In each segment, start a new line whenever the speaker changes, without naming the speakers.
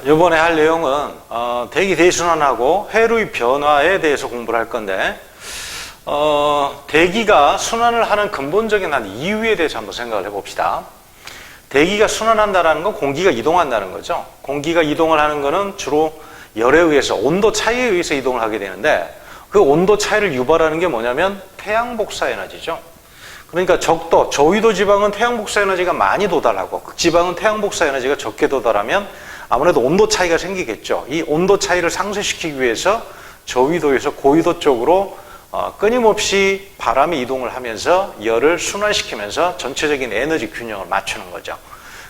이번에 할 내용은 대기 대순환하고 회로의 변화에 대해서 공부를 할 건데 대기가 순환을 하는 근본적인 한 이유에 대해서 한번 생각을 해봅시다. 대기가 순환한다는 건 공기가 이동한다는 거죠. 공기가 이동을 하는 거는 주로 열에 의해서, 온도 차이에 의해서 이동을 하게 되는데, 그 온도 차이를 유발하는 게 뭐냐면 태양 복사 에너지죠. 그러니까 적도, 저위도 지방은 태양 복사 에너지가 많이 도달하고 극지방은 태양 복사 에너지가 적게 도달하면 아무래도 온도 차이가 생기겠죠. 이 온도 차이를 상쇄시키기 위해서 저위도에서 고위도 쪽으로 끊임없이 바람이 이동을 하면서 열을 순환시키면서 전체적인 에너지 균형을 맞추는 거죠.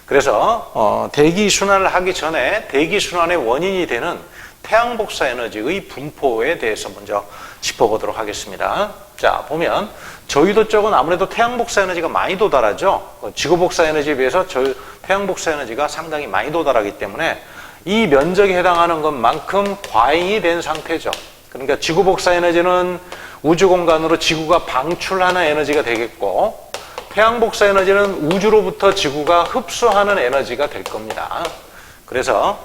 그래서 대기 순환을 하기 전에 대기 순환의 원인이 되는 태양 복사 에너지의 분포에 대해서 먼저 짚어보도록 하겠습니다. 자, 보면 저위도 쪽은 아무래도 태양 복사 에너지가 많이 도달하죠. 지구 복사 에너지에 비해서 태양 복사 에너지가 상당히 많이 도달하기 때문에 이 면적에 해당하는 것만큼 과잉이 된 상태죠. 그러니까 지구 복사 에너지는 우주 공간으로 지구가 방출하는 에너지가 되겠고, 태양 복사 에너지는 우주로부터 지구가 흡수하는 에너지가 될 겁니다. 그래서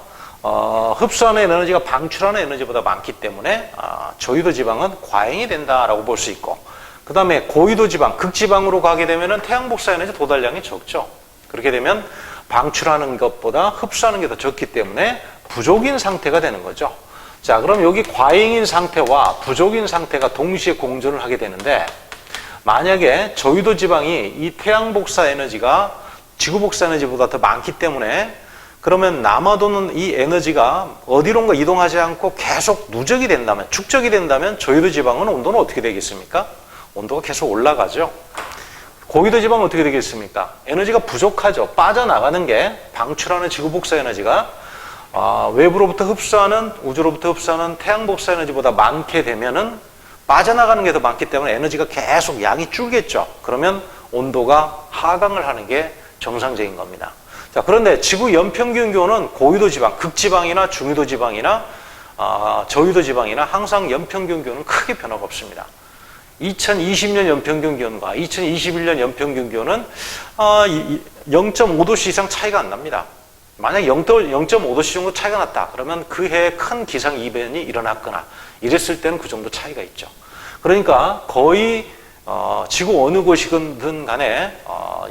흡수하는 에너지가 방출하는 에너지보다 많기 때문에 저위도 지방은 과잉이 된다라고 볼 수 있고, 그 다음에 고위도 지방, 극지방으로 가게 되면 태양 복사 에너지 도달량이 적죠. 그렇게 되면 방출하는 것보다 흡수하는 게 더 적기 때문에 부족인 상태가 되는 거죠. 자, 그럼 여기 과잉인 상태와 부족인 상태가 동시에 공존을 하게 되는데, 만약에 저위도 지방이 이 태양 복사 에너지가 지구 복사 에너지보다 더 많기 때문에, 그러면 남아도는 이 에너지가 어디론가 이동하지 않고 계속 누적이 된다면, 축적이 된다면 저위도 지방은 온도는 어떻게 되겠습니까? 온도가 계속 올라가죠. 고위도 지방은 어떻게 되겠습니까? 에너지가 부족하죠. 빠져나가는 게, 방출하는 지구 복사 에너지가 외부로부터 흡수하는, 우주로부터 흡수하는 태양 복사 에너지보다 많게 되면은 빠져나가는 게 더 많기 때문에 에너지가 계속 양이 줄겠죠. 그러면 온도가 하강을 하는 게 정상적인 겁니다. 자, 그런데 지구 연평균 기온은 고위도 지방, 극지방이나 중위도 지방이나 저위도 지방이나 항상 연평균 기온은 크게 변화가 없습니다. 2020년 연평균 기온과 2021년 연평균 기온은 0.5도씨 이상 차이가 안 납니다. 만약 0.5도씨 정도 차이가 났다 그러면 그 해에 큰 기상 이변이 일어났거나 이랬을 때는 그 정도 차이가 있죠. 그러니까 거의 지구 어느 곳이든 간에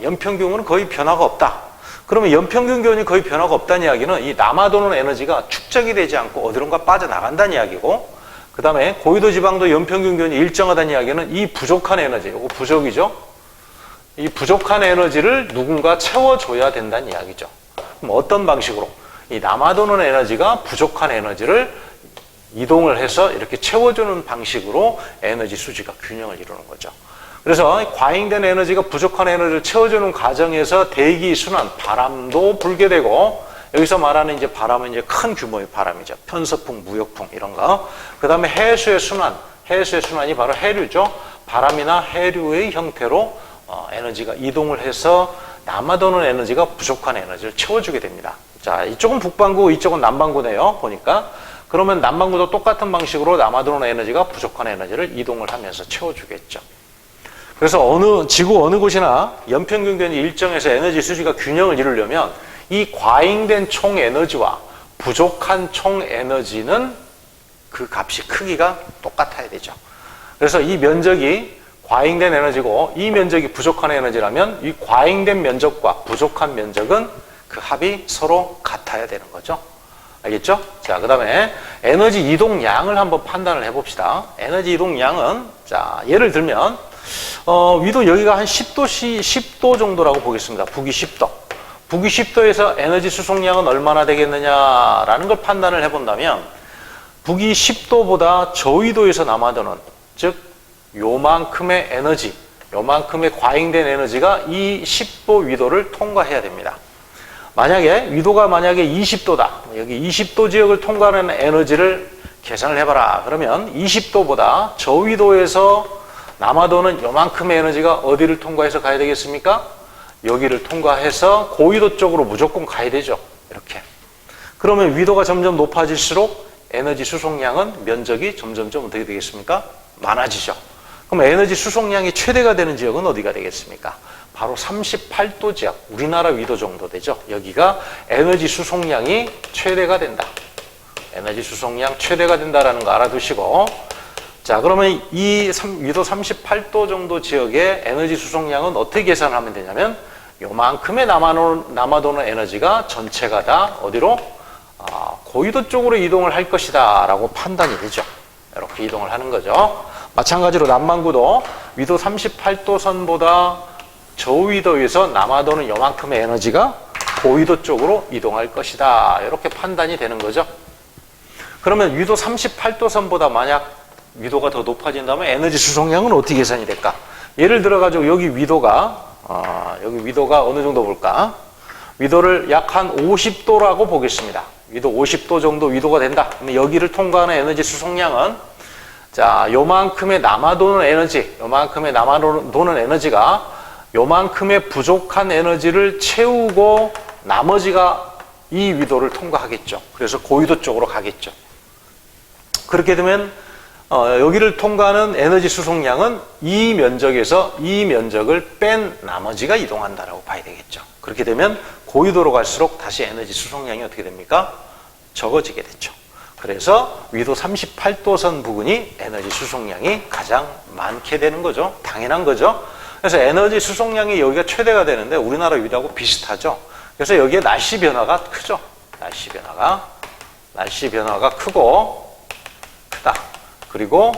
연평균은 거의 변화가 없다. 그러면 연평균 기온이 거의 변화가 없다는 이야기는 이 남아도는 에너지가 축적이 되지 않고 어디론가 빠져나간다는 이야기고, 그 다음에 고위도 지방도 연평균 기온이 일정하다는 이야기는 이 부족한 에너지, 이거 부족이죠. 이 부족한 에너지를 누군가 채워줘야 된다는 이야기죠. 그럼 어떤 방식으로? 이 남아도는 에너지가 부족한 에너지를 이동을 해서 이렇게 채워주는 방식으로 에너지 수지가 균형을 이루는 거죠. 그래서 과잉된 에너지가 부족한 에너지를 채워주는 과정에서 대기 순환, 바람도 불게 되고, 여기서 말하는 이제 바람은 이제 큰 규모의 바람이죠. 편서풍, 무역풍 이런 거. 그 다음에 해수의 순환, 해수의 순환이 바로 해류죠. 바람이나 해류의 형태로 에너지가 이동을 해서 남아도는 에너지가 부족한 에너지를 채워주게 됩니다. 자, 이쪽은 북반구, 이쪽은 남반구네요. 보니까. 그러면 남반구도 똑같은 방식으로 남아도는 에너지가 부족한 에너지를 이동을 하면서 채워주겠죠. 그래서 지구 어느 곳이나 연평균 기온이 일정해서 에너지 수지가 균형을 이루려면 이 과잉된 총 에너지와 부족한 총 에너지는 그 값이 크기가 똑같아야 되죠. 그래서 이 면적이 과잉된 에너지고 이 면적이 부족한 에너지라면 이 과잉된 면적과 부족한 면적은 그 합이 서로 같아야 되는 거죠. 알겠죠? 자, 그 다음에 에너지 이동량을 한번 판단을 해봅시다. 에너지 이동량은, 자, 예를 들면 위도 여기가 한 10도 정도라고 보겠습니다. 북위 10도. 북위 10도에서 에너지 수송량은 얼마나 되겠느냐라는 걸 판단을 해본다면, 북위 10도보다 저위도에서 남아도는, 즉 요만큼의 에너지, 요만큼의 과잉된 에너지가 이 10도 위도를 통과해야 됩니다. 만약에 위도가 20도다. 여기 20도 지역을 통과하는 에너지를 계산을 해봐라. 그러면 20도보다 저위도에서 남아도는 요만큼의 에너지가 어디를 통과해서 가야 되겠습니까? 여기를 통과해서 고위도 쪽으로 무조건 가야 되죠. 이렇게. 그러면 위도가 점점 높아질수록 에너지 수송량은, 면적이 점점점 어떻게 되겠습니까? 많아지죠. 그럼 에너지 수송량이 최대가 되는 지역은 어디가 되겠습니까? 바로 38도 지역, 우리나라 위도 정도 되죠. 여기가 에너지 수송량이 최대가 된다. 에너지 수송량 최대가 된다라는 거 알아두시고, 자, 그러면 이 위도 38도 정도 지역의 에너지 수송량은 어떻게 계산하면 되냐면, 요만큼의 남아도는 에너지가 전체가 다 어디로? 고위도 쪽으로 이동을 할 것이다 라고 판단이 되죠. 이렇게 이동을 하는 거죠. 마찬가지로 남반구도 위도 38도 선보다 저위도에서 남아도는 요만큼의 에너지가 고위도 쪽으로 이동할 것이다. 이렇게 판단이 되는 거죠. 그러면 위도 38도 선보다 만약 위도가 더 높아진다면 에너지 수송량은 어떻게 계산이 될까? 예를 들어 가지고 여기 위도가 어느 정도 볼까? 위도를 약 한 50도라고 보겠습니다. 위도 50도 정도 위도가 된다. 그러면 여기를 통과하는 에너지 수송량은, 자, 요만큼의 남아도는 에너지가 요만큼의 부족한 에너지를 채우고 나머지가 이 위도를 통과하겠죠. 그래서 고위도 쪽으로 가겠죠. 그렇게 되면 여기를 통과하는 에너지 수송량은 이 면적에서 이 면적을 뺀 나머지가 이동한다라고 봐야 되겠죠. 그렇게 되면 고위도로 갈수록 다시 에너지 수송량이 어떻게 됩니까? 적어지게 되죠. 그래서 위도 38도선 부근이 에너지 수송량이 가장 많게 되는 거죠. 당연한 거죠. 그래서 에너지 수송량이 여기가 최대가 되는데 우리나라 위도하고 비슷하죠. 그래서 여기에 날씨 변화가 크죠. 날씨 변화가 크다. 그리고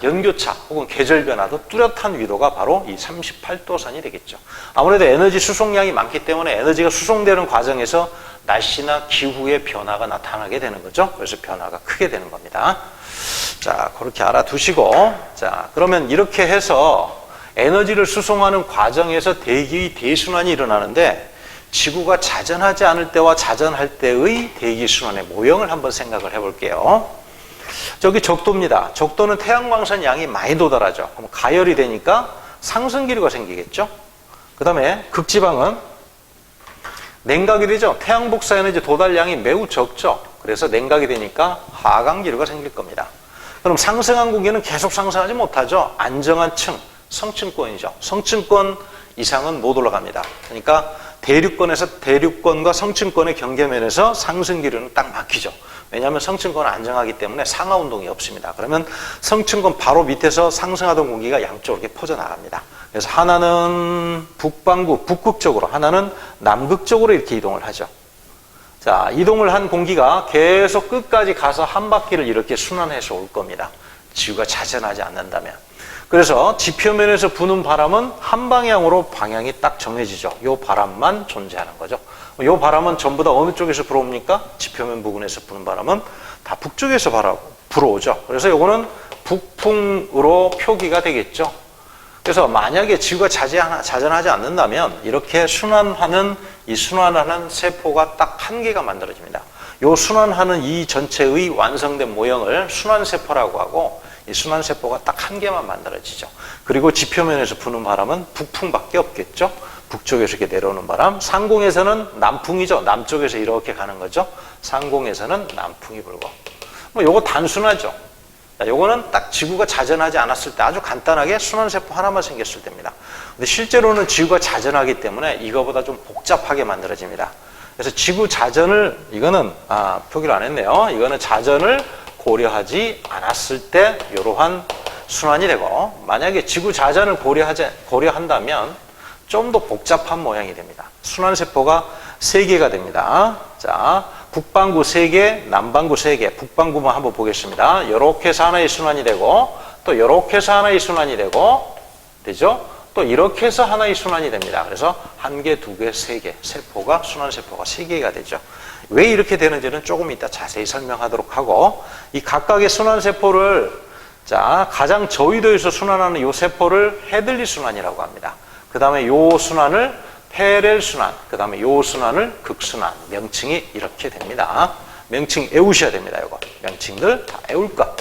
연교차 혹은 계절 변화도 뚜렷한 위도가 바로 이 38도선이 되겠죠. 아무래도 에너지 수송량이 많기 때문에 에너지가 수송되는 과정에서 날씨나 기후의 변화가 나타나게 되는 거죠. 그래서 변화가 크게 되는 겁니다. 자, 그렇게 알아두시고, 자, 그러면 이렇게 해서 에너지를 수송하는 과정에서 대기의 대순환이 일어나는데, 지구가 자전하지 않을 때와 자전할 때의 대기 순환의 모형을 한번 생각을 해볼게요. 저기 적도입니다. 적도는 태양광선 양이 많이 도달하죠. 그럼 가열이 되니까 상승 기류가 생기겠죠. 그 다음에 극지방은 냉각이 되죠. 태양 복사 에너지 도달량이 매우 적죠. 그래서 냉각이 되니까 하강 기류가 생길 겁니다. 그럼 상승한 공기는 계속 상승하지 못하죠. 안정한 층, 성층권이죠. 성층권 이상은 못 올라갑니다. 그러니까 대륙권과 성층권의 경계면에서 상승 기류는 딱 막히죠. 왜냐하면 성층권은 안정하기 때문에 상하 운동이 없습니다. 그러면 성층권 바로 밑에서 상승하던 공기가 양쪽으로 이렇게 퍼져나갑니다. 그래서 하나는 북극 쪽으로, 하나는 남극 쪽으로 이렇게 이동을 하죠. 자, 이동을 한 공기가 계속 끝까지 가서 한 바퀴를 이렇게 순환해서 올 겁니다. 지구가 자전하지 않는다면. 그래서 지표면에서 부는 바람은 한 방향으로 방향이 딱 정해지죠. 이 바람만 존재하는 거죠. 이 바람은 전부 다 어느 쪽에서 불어옵니까? 지표면 부근에서 부는 바람은 다 북쪽에서 불어오죠. 그래서 이거는 북풍으로 표기가 되겠죠. 그래서 만약에 지구가 자전하지 않는다면 이렇게 순환하는 세포가 딱 한 개가 만들어집니다. 이 순환하는 이 전체의 완성된 모형을 순환세포라고 하고, 이 순환세포가 딱 한 개만 만들어지죠. 그리고 지표면에서 부는 바람은 북풍밖에 없겠죠. 북쪽에서 이렇게 내려오는 바람. 상공에서는 남풍이죠. 남쪽에서 이렇게 가는 거죠. 상공에서는 남풍이 불고. 요거 단순하죠. 요거는 딱 지구가 자전하지 않았을 때 아주 간단하게 순환세포 하나만 생겼을 때입니다. 근데 실제로는 지구가 자전하기 때문에 이거보다 좀 복잡하게 만들어집니다. 그래서 지구 자전을, 이거는, 표기를 안 했네요. 이거는 자전을 고려하지 않았을 때 이러한 순환이 되고, 만약에 지구 자전을 고려한다면 좀 더 복잡한 모양이 됩니다. 순환세포가 3개가 됩니다. 자, 북반구 3개, 남반구 3개, 북반구만 한번 보겠습니다. 이렇게 해서 하나의 순환이 되고, 또 이렇게 해서 하나의 순환이 되죠? 또 이렇게 해서 하나의 순환이 됩니다. 그래서 1개, 2개, 3개, 순환세포가 3개가 되죠. 왜 이렇게 되는지는 조금 이따 자세히 설명하도록 하고, 이 각각의 순환세포를, 자, 가장 저위도에서 순환하는 이 세포를 헤들리 순환이라고 합니다. 그 다음에 이 순환을 패렐 순환, 그 다음에 이 순환을 극순환, 명칭이 이렇게 됩니다. 명칭 외우셔야 됩니다. 이거 명칭들 다 외울 것.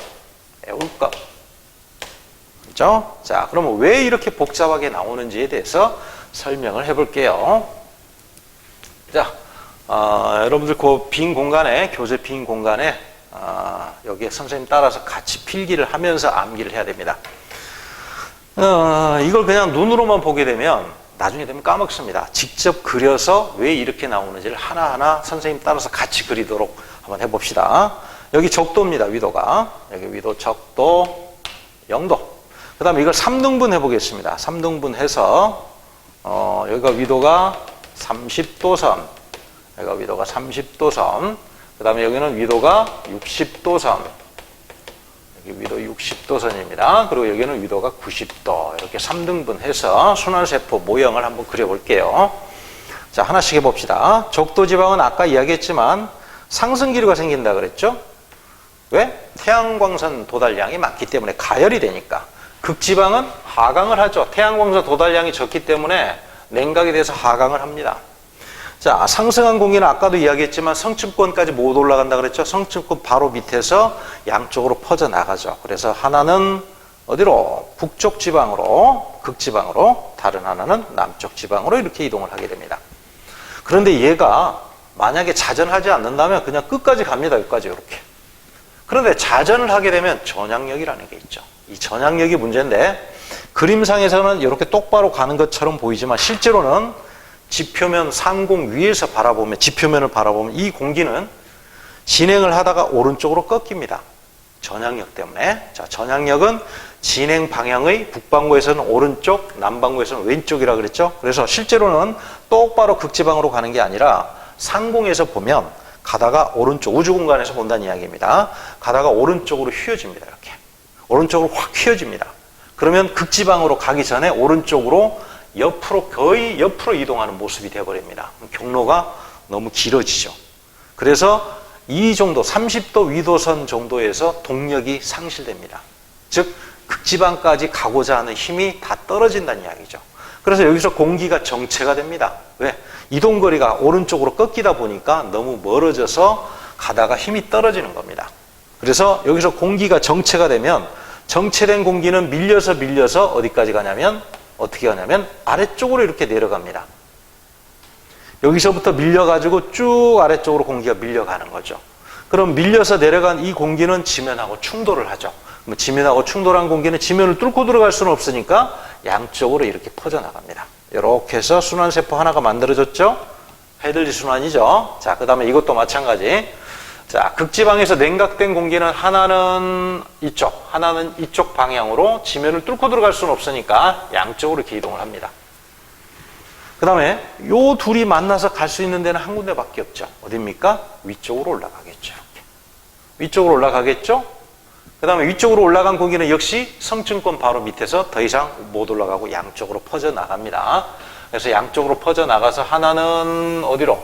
그렇죠? 자, 그러면 왜 이렇게 복잡하게 나오는지에 대해서 설명을 해볼게요. 자, 여러분들 그 빈 공간에, 교재 빈 공간에 여기에 선생님 따라서 같이 필기를 하면서 암기를 해야 됩니다. 이걸 그냥 눈으로만 보게 되면 나중에 되면 까먹습니다. 직접 그려서 왜 이렇게 나오는지를 하나하나 선생님 따라서 같이 그리도록 한번 해봅시다. 여기 적도입니다. 위도가. 여기 위도 적도 0도. 그 다음에 이걸 3등분 해보겠습니다. 3등분 해서 여기가 위도가 30도선, 여기가 위도가 30도선, 그 다음에 여기는 위도가 60도선, 여기 위도 60도선입니다. 그리고 여기는 위도가 90도. 이렇게 3등분 해서 순환세포 모형을 한번 그려볼게요. 자, 하나씩 해봅시다. 적도지방은 아까 이야기했지만 상승기류가 생긴다 그랬죠? 왜? 태양광선 도달량이 많기 때문에 가열이 되니까. 극지방은 하강을 하죠. 태양광선 도달량이 적기 때문에 냉각이 돼서 하강을 합니다. 자, 상승한 공기는 아까도 이야기했지만 성층권까지 못 올라간다 그랬죠. 성층권 바로 밑에서 양쪽으로 퍼져 나가죠. 그래서 하나는 어디로? 북쪽 지방으로, 극지방으로, 다른 하나는 남쪽 지방으로 이렇게 이동을 하게 됩니다. 그런데 얘가 만약에 자전하지 않는다면 그냥 끝까지 갑니다. 여기까지 이렇게. 그런데 자전을 하게 되면 전향력이라는 게 있죠. 이 전향력이 문제인데 그림상에서는 이렇게 똑바로 가는 것처럼 보이지만 실제로는 지표면 상공 위에서 바라보면, 지표면을 바라보면 이 공기는 진행을 하다가 오른쪽으로 꺾입니다. 전향력 때문에. 자, 전향력은 진행 방향의 북반구에서는 오른쪽, 남반구에서는 왼쪽이라 그랬죠. 그래서 실제로는 똑바로 극지방으로 가는 게 아니라 상공에서 보면 가다가 오른쪽, 우주 공간에서 본다는 이야기입니다. 가다가 오른쪽으로 휘어집니다. 이렇게. 오른쪽으로 확 휘어집니다. 그러면 극지방으로 가기 전에 오른쪽으로 옆으로, 거의 옆으로 이동하는 모습이 되어버립니다. 경로가 너무 길어지죠. 그래서 이 정도, 30도 위도선 정도에서 동력이 상실됩니다. 즉, 극지방까지 가고자 하는 힘이 다 떨어진다는 이야기죠. 그래서 여기서 공기가 정체가 됩니다. 왜? 이동거리가 오른쪽으로 꺾이다 보니까 너무 멀어져서 가다가 힘이 떨어지는 겁니다. 그래서 여기서 공기가 정체가 되면 정체된 공기는 밀려서 어디까지 가냐면 어떻게 가냐면 아래쪽으로 이렇게 내려갑니다. 여기서부터 밀려가지고 쭉 아래쪽으로 공기가 밀려가는 거죠. 그럼 밀려서 내려간 이 공기는 지면하고 충돌을 하죠. 그럼 지면하고 충돌한 공기는 지면을 뚫고 들어갈 수는 없으니까 양쪽으로 이렇게 퍼져나갑니다. 이렇게 해서 순환세포 하나가 만들어졌죠. 헤들리 순환이죠. 자, 그 다음에 이것도 마찬가지. 자, 극지방에서 냉각된 공기는 하나는 이쪽 방향으로 지면을 뚫고 들어갈 수는 없으니까 양쪽으로 이렇게 이동을 합니다. 그 다음에 요 둘이 만나서 갈 수 있는 데는 한 군데밖에 없죠. 어딥니까? 위쪽으로 올라가겠죠. 이렇게. 위쪽으로 올라가겠죠. 그 다음에 위쪽으로 올라간 공기는 역시 성층권 바로 밑에서 더 이상 못 올라가고 양쪽으로 퍼져나갑니다. 그래서 양쪽으로 퍼져나가서 하나는 어디로?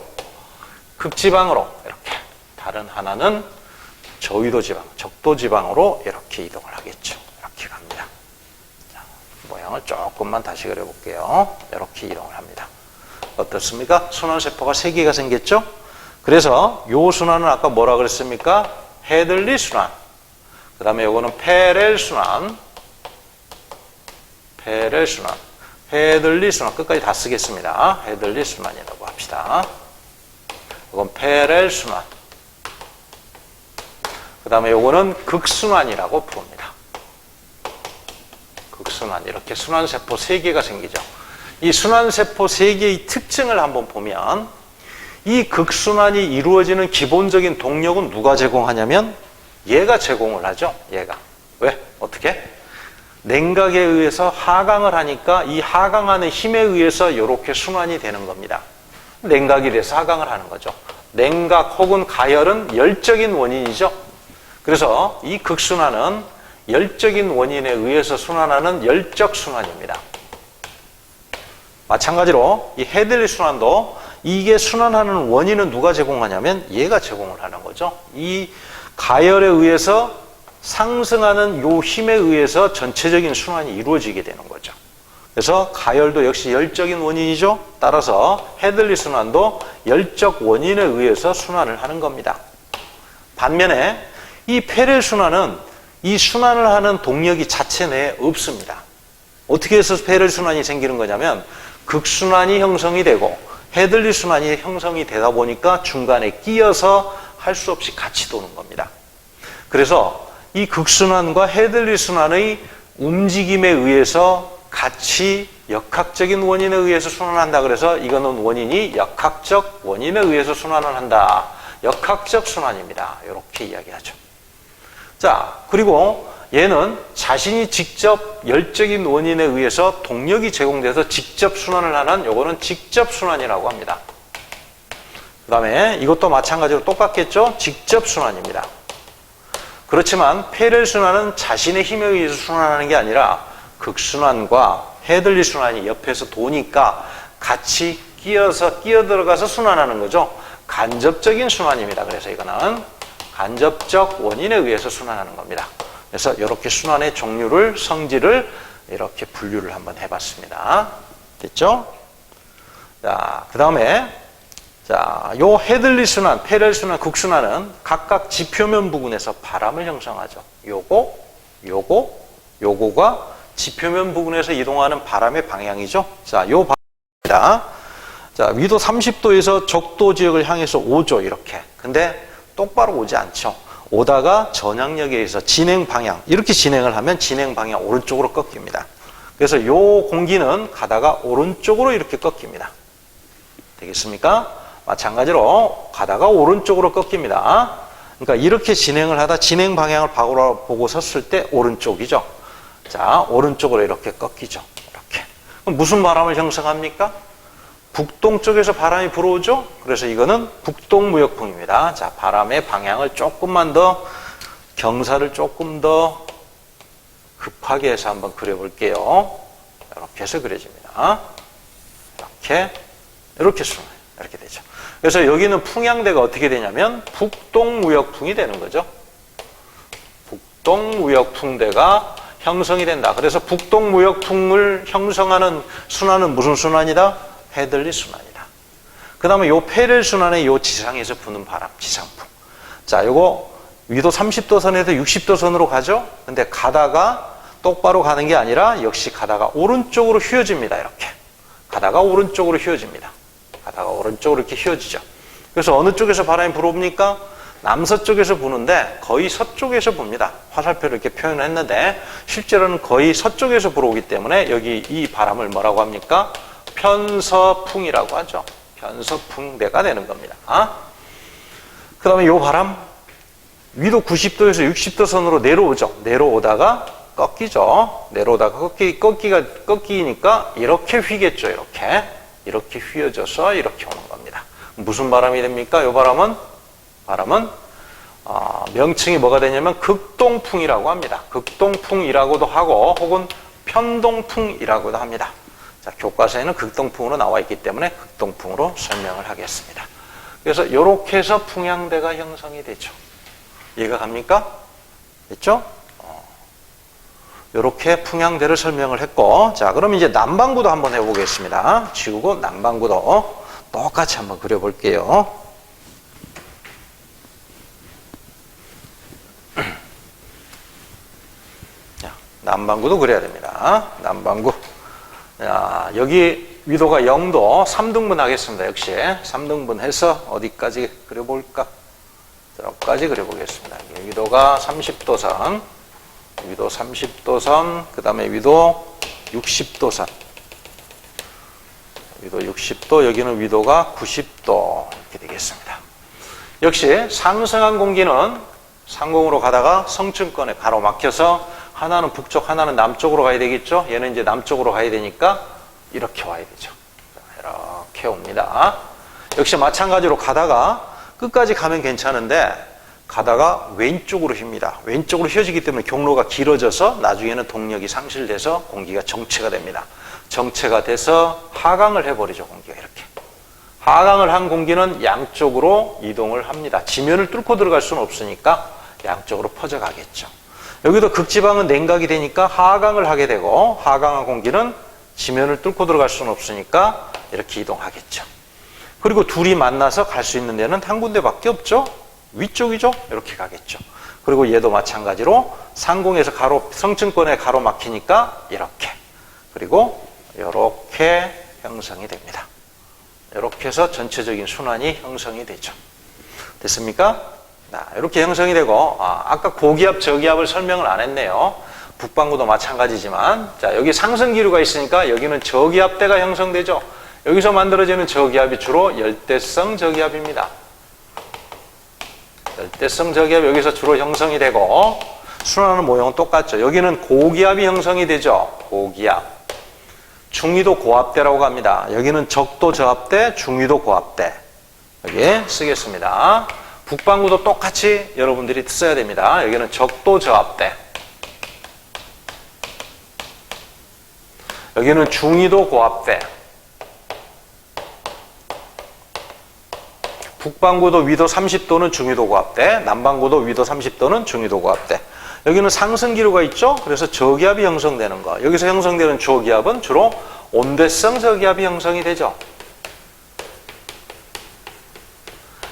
극지방으로 이렇게. 다른 하나는 저위도지방, 적도지방으로 이렇게 이동을 하겠죠. 이렇게 갑니다. 자, 모양을 조금만 다시 그려볼게요. 이렇게 이동을 합니다. 어떻습니까? 순환세포가 3개가 생겼죠? 그래서 요 순환은 아까 뭐라 그랬습니까? 헤들리 순환. 그 다음에 요거는 페렐 순환. 페렐 순환. 헤들리 순환. 끝까지 다 쓰겠습니다. 헤들리 순환이라고 합시다. 이건 페렐 순환. 그 다음에 요거는 극순환이라고 부릅니다. 극순환. 이렇게 순환세포 3개가 생기죠. 이 순환세포 3개의 특징을 한번 보면 이 극순환이 이루어지는 기본적인 동력은 누가 제공하냐면 얘가 제공을 하죠. 얘가. 왜? 어떻게? 냉각에 의해서 하강을 하니까 이 하강하는 힘에 의해서 이렇게 순환이 되는 겁니다. 냉각이 돼서 하강을 하는 거죠. 냉각 혹은 가열은 열적인 원인이죠. 그래서 이 극순환은 열적인 원인에 의해서 순환하는 열적 순환입니다. 마찬가지로 이 헤들리 순환도 이게 순환하는 원인은 누가 제공하냐면 얘가 제공을 하는 거죠. 이 가열에 의해서 상승하는 요 힘에 의해서 전체적인 순환이 이루어지게 되는 거죠. 그래서 가열도 역시 열적인 원인이죠. 따라서 헤들리 순환도 열적 원인에 의해서 순환을 하는 겁니다. 반면에 이 페렐 순환은 이 순환을 하는 동력이 자체 내에 없습니다. 어떻게 해서 페렐 순환이 생기는 거냐면 극순환이 형성이 되고 헤들리 순환이 형성이 되다 보니까 중간에 끼어서 할 수 없이 같이 도는 겁니다. 그래서 이 극순환과 헤들리 순환의 움직임에 의해서 같이 역학적인 원인에 의해서 순환한다. 그래서 이거는 원인이 역학적 원인에 의해서 순환을 한다. 역학적 순환입니다. 이렇게 이야기하죠. 자, 그리고 얘는 자신이 직접 열적인 원인에 의해서 동력이 제공돼서 직접 순환을 하는 요거는 직접 순환이라고 합니다. 그 다음에 이것도 마찬가지로 똑같겠죠? 직접 순환입니다. 그렇지만 패렐 순환은 자신의 힘에 의해서 순환하는 게 아니라 극순환과 헤들리 순환이 옆에서 도니까 같이 끼어들어가서 순환하는 거죠. 간접적인 순환입니다. 그래서 이거는 간접적 원인에 의해서 순환하는 겁니다. 그래서 이렇게 순환의 종류를, 성질을 이렇게 분류를 한번 해봤습니다. 됐죠? 자, 그 다음에 자, 요 헤들리 순환, 패렐 순환, 극순환은 각각 지표면 부근에서 바람을 형성하죠. 요거가 지표면 부근에서 이동하는 바람의 방향이죠. 자, 요 바람입니다. 자, 위도 30도에서 적도 지역을 향해서 오죠, 이렇게. 근데 똑바로 오지 않죠. 오다가 전향력에 의해서 진행 방향, 이렇게 진행을 하면 진행 방향 오른쪽으로 꺾입니다. 그래서 요 공기는 가다가 오른쪽으로 이렇게 꺾입니다. 되겠습니까? 마찬가지로 가다가 오른쪽으로 꺾입니다. 그러니까 이렇게 진행을 하다 진행 방향을 보고 섰을 때 오른쪽이죠. 자, 오른쪽으로 이렇게 꺾이죠. 이렇게. 그럼 무슨 바람을 형성합니까? 북동쪽에서 바람이 불어오죠? 그래서 이거는 북동무역풍입니다. 자, 바람의 방향을 조금만 더, 경사를 조금 더 급하게 해서 한번 그려볼게요. 이렇게 해서 그려집니다. 이렇게 순환해요. 이렇게 되죠. 그래서 여기는 풍향대가 어떻게 되냐면 북동무역풍이 되는 거죠. 북동무역풍대가 형성이 된다. 그래서 북동무역풍을 형성하는 순환은 무슨 순환이다? 헤들리 순환이다. 그 다음에 요 패렐 순환의 요 지상에서 부는 바람, 지상풍. 자, 요거 위도 30도 선에서 60도 선으로 가죠? 근데 가다가 똑바로 가는 게 아니라 역시 가다가 오른쪽으로 휘어집니다. 이렇게. 가다가 오른쪽으로 휘어집니다. 가다가 오른쪽으로 이렇게 휘어지죠. 그래서 어느 쪽에서 바람이 불어옵니까? 남서쪽에서 부는데 거의 서쪽에서 붑니다. 화살표를 이렇게 표현을 했는데 실제로는 거의 서쪽에서 불어오기 때문에 여기 이 바람을 뭐라고 합니까? 편서풍이라고 하죠. 편서풍대가 되는 겁니다. 그 다음에 이 바람 위도 90도에서 60도 선으로 내려오죠. 내려오다가 꺾이죠. 내려오다가 꺾이니까 이렇게 휘겠죠. 이렇게 휘어져서 이렇게 오는 겁니다. 무슨 바람이 됩니까? 이 바람은 명칭이 뭐가 되냐면 극동풍이라고 합니다. 극동풍이라고도 하고 혹은 편동풍이라고도 합니다. 자, 교과서에는 극동풍으로 나와 있기 때문에 극동풍으로 설명을 하겠습니다. 그래서 이렇게 해서 풍향대가 형성이 되죠. 이해가 갑니까? 됐죠? 이렇게 풍향대를 설명을 했고, 자, 그럼 이제 남반구도 한번 해보겠습니다. 지우고 남반구도 똑같이 한번 그려볼게요. 자, 남반구도 그려야 됩니다. 남반구. 자, 여기 위도가 0도 3등분 하겠습니다. 역시 3등분 해서 어디까지 그려볼까? 저까지 그려보겠습니다. 위도가 30도 선, 위도 30도 선, 그 다음에 위도 60도 선. 위도 60도, 여기는 위도가 90도 이렇게 되겠습니다. 역시 상승한 공기는 상공으로 가다가 성층권에 가로막혀서 하나는 북쪽, 하나는 남쪽으로 가야 되겠죠? 얘는 이제 남쪽으로 가야 되니까 이렇게 와야 되죠. 이렇게 옵니다. 역시 마찬가지로 가다가 끝까지 가면 괜찮은데 가다가 왼쪽으로 휩니다. 왼쪽으로 휘어지기 때문에 경로가 길어져서 나중에는 동력이 상실돼서 공기가 정체가 됩니다. 정체가 돼서 하강을 해버리죠. 공기가 이렇게. 하강을 한 공기는 양쪽으로 이동을 합니다. 지면을 뚫고 들어갈 수는 없으니까 양쪽으로 퍼져가겠죠. 여기도 극지방은 냉각이 되니까 하강을 하게 되고 하강한 공기는 지면을 뚫고 들어갈 수는 없으니까 이렇게 이동하겠죠. 그리고 둘이 만나서 갈 수 있는 데는 한 군데밖에 없죠. 위쪽이죠. 이렇게 가겠죠. 그리고 얘도 마찬가지로 상공에서 성층권에 가로막히니까 이렇게, 그리고 이렇게 형성이 됩니다. 이렇게 해서 전체적인 순환이 형성이 되죠. 됐습니까? 이렇게 형성이 되고, 아까 고기압, 저기압을 설명을 안 했네요. 북반구도 마찬가지지만, 자, 여기 상승 기류가 있으니까 여기는 저기압대가 형성되죠. 여기서 만들어지는 저기압이 주로 열대성 저기압입니다. 열대성 저기압이 여기서 주로 형성이 되고, 순환하는 모형은 똑같죠. 여기는 고기압이 형성이 되죠. 고기압. 중위도 고압대라고 합니다. 여기는 적도 저압대, 중위도 고압대. 여기 쓰겠습니다. 북반구도 똑같이 여러분들이 써야 됩니다. 여기는 적도 저압대. 여기는 중위도 고압대. 북반구도 위도 30도는 중위도 고압대, 남반구도 위도 30도는 중위도 고압대. 여기는 상승 기류가 있죠? 그래서 저기압이 형성되는 거. 여기서 형성되는 저기압은 주로 온대성 저기압이 형성이 되죠.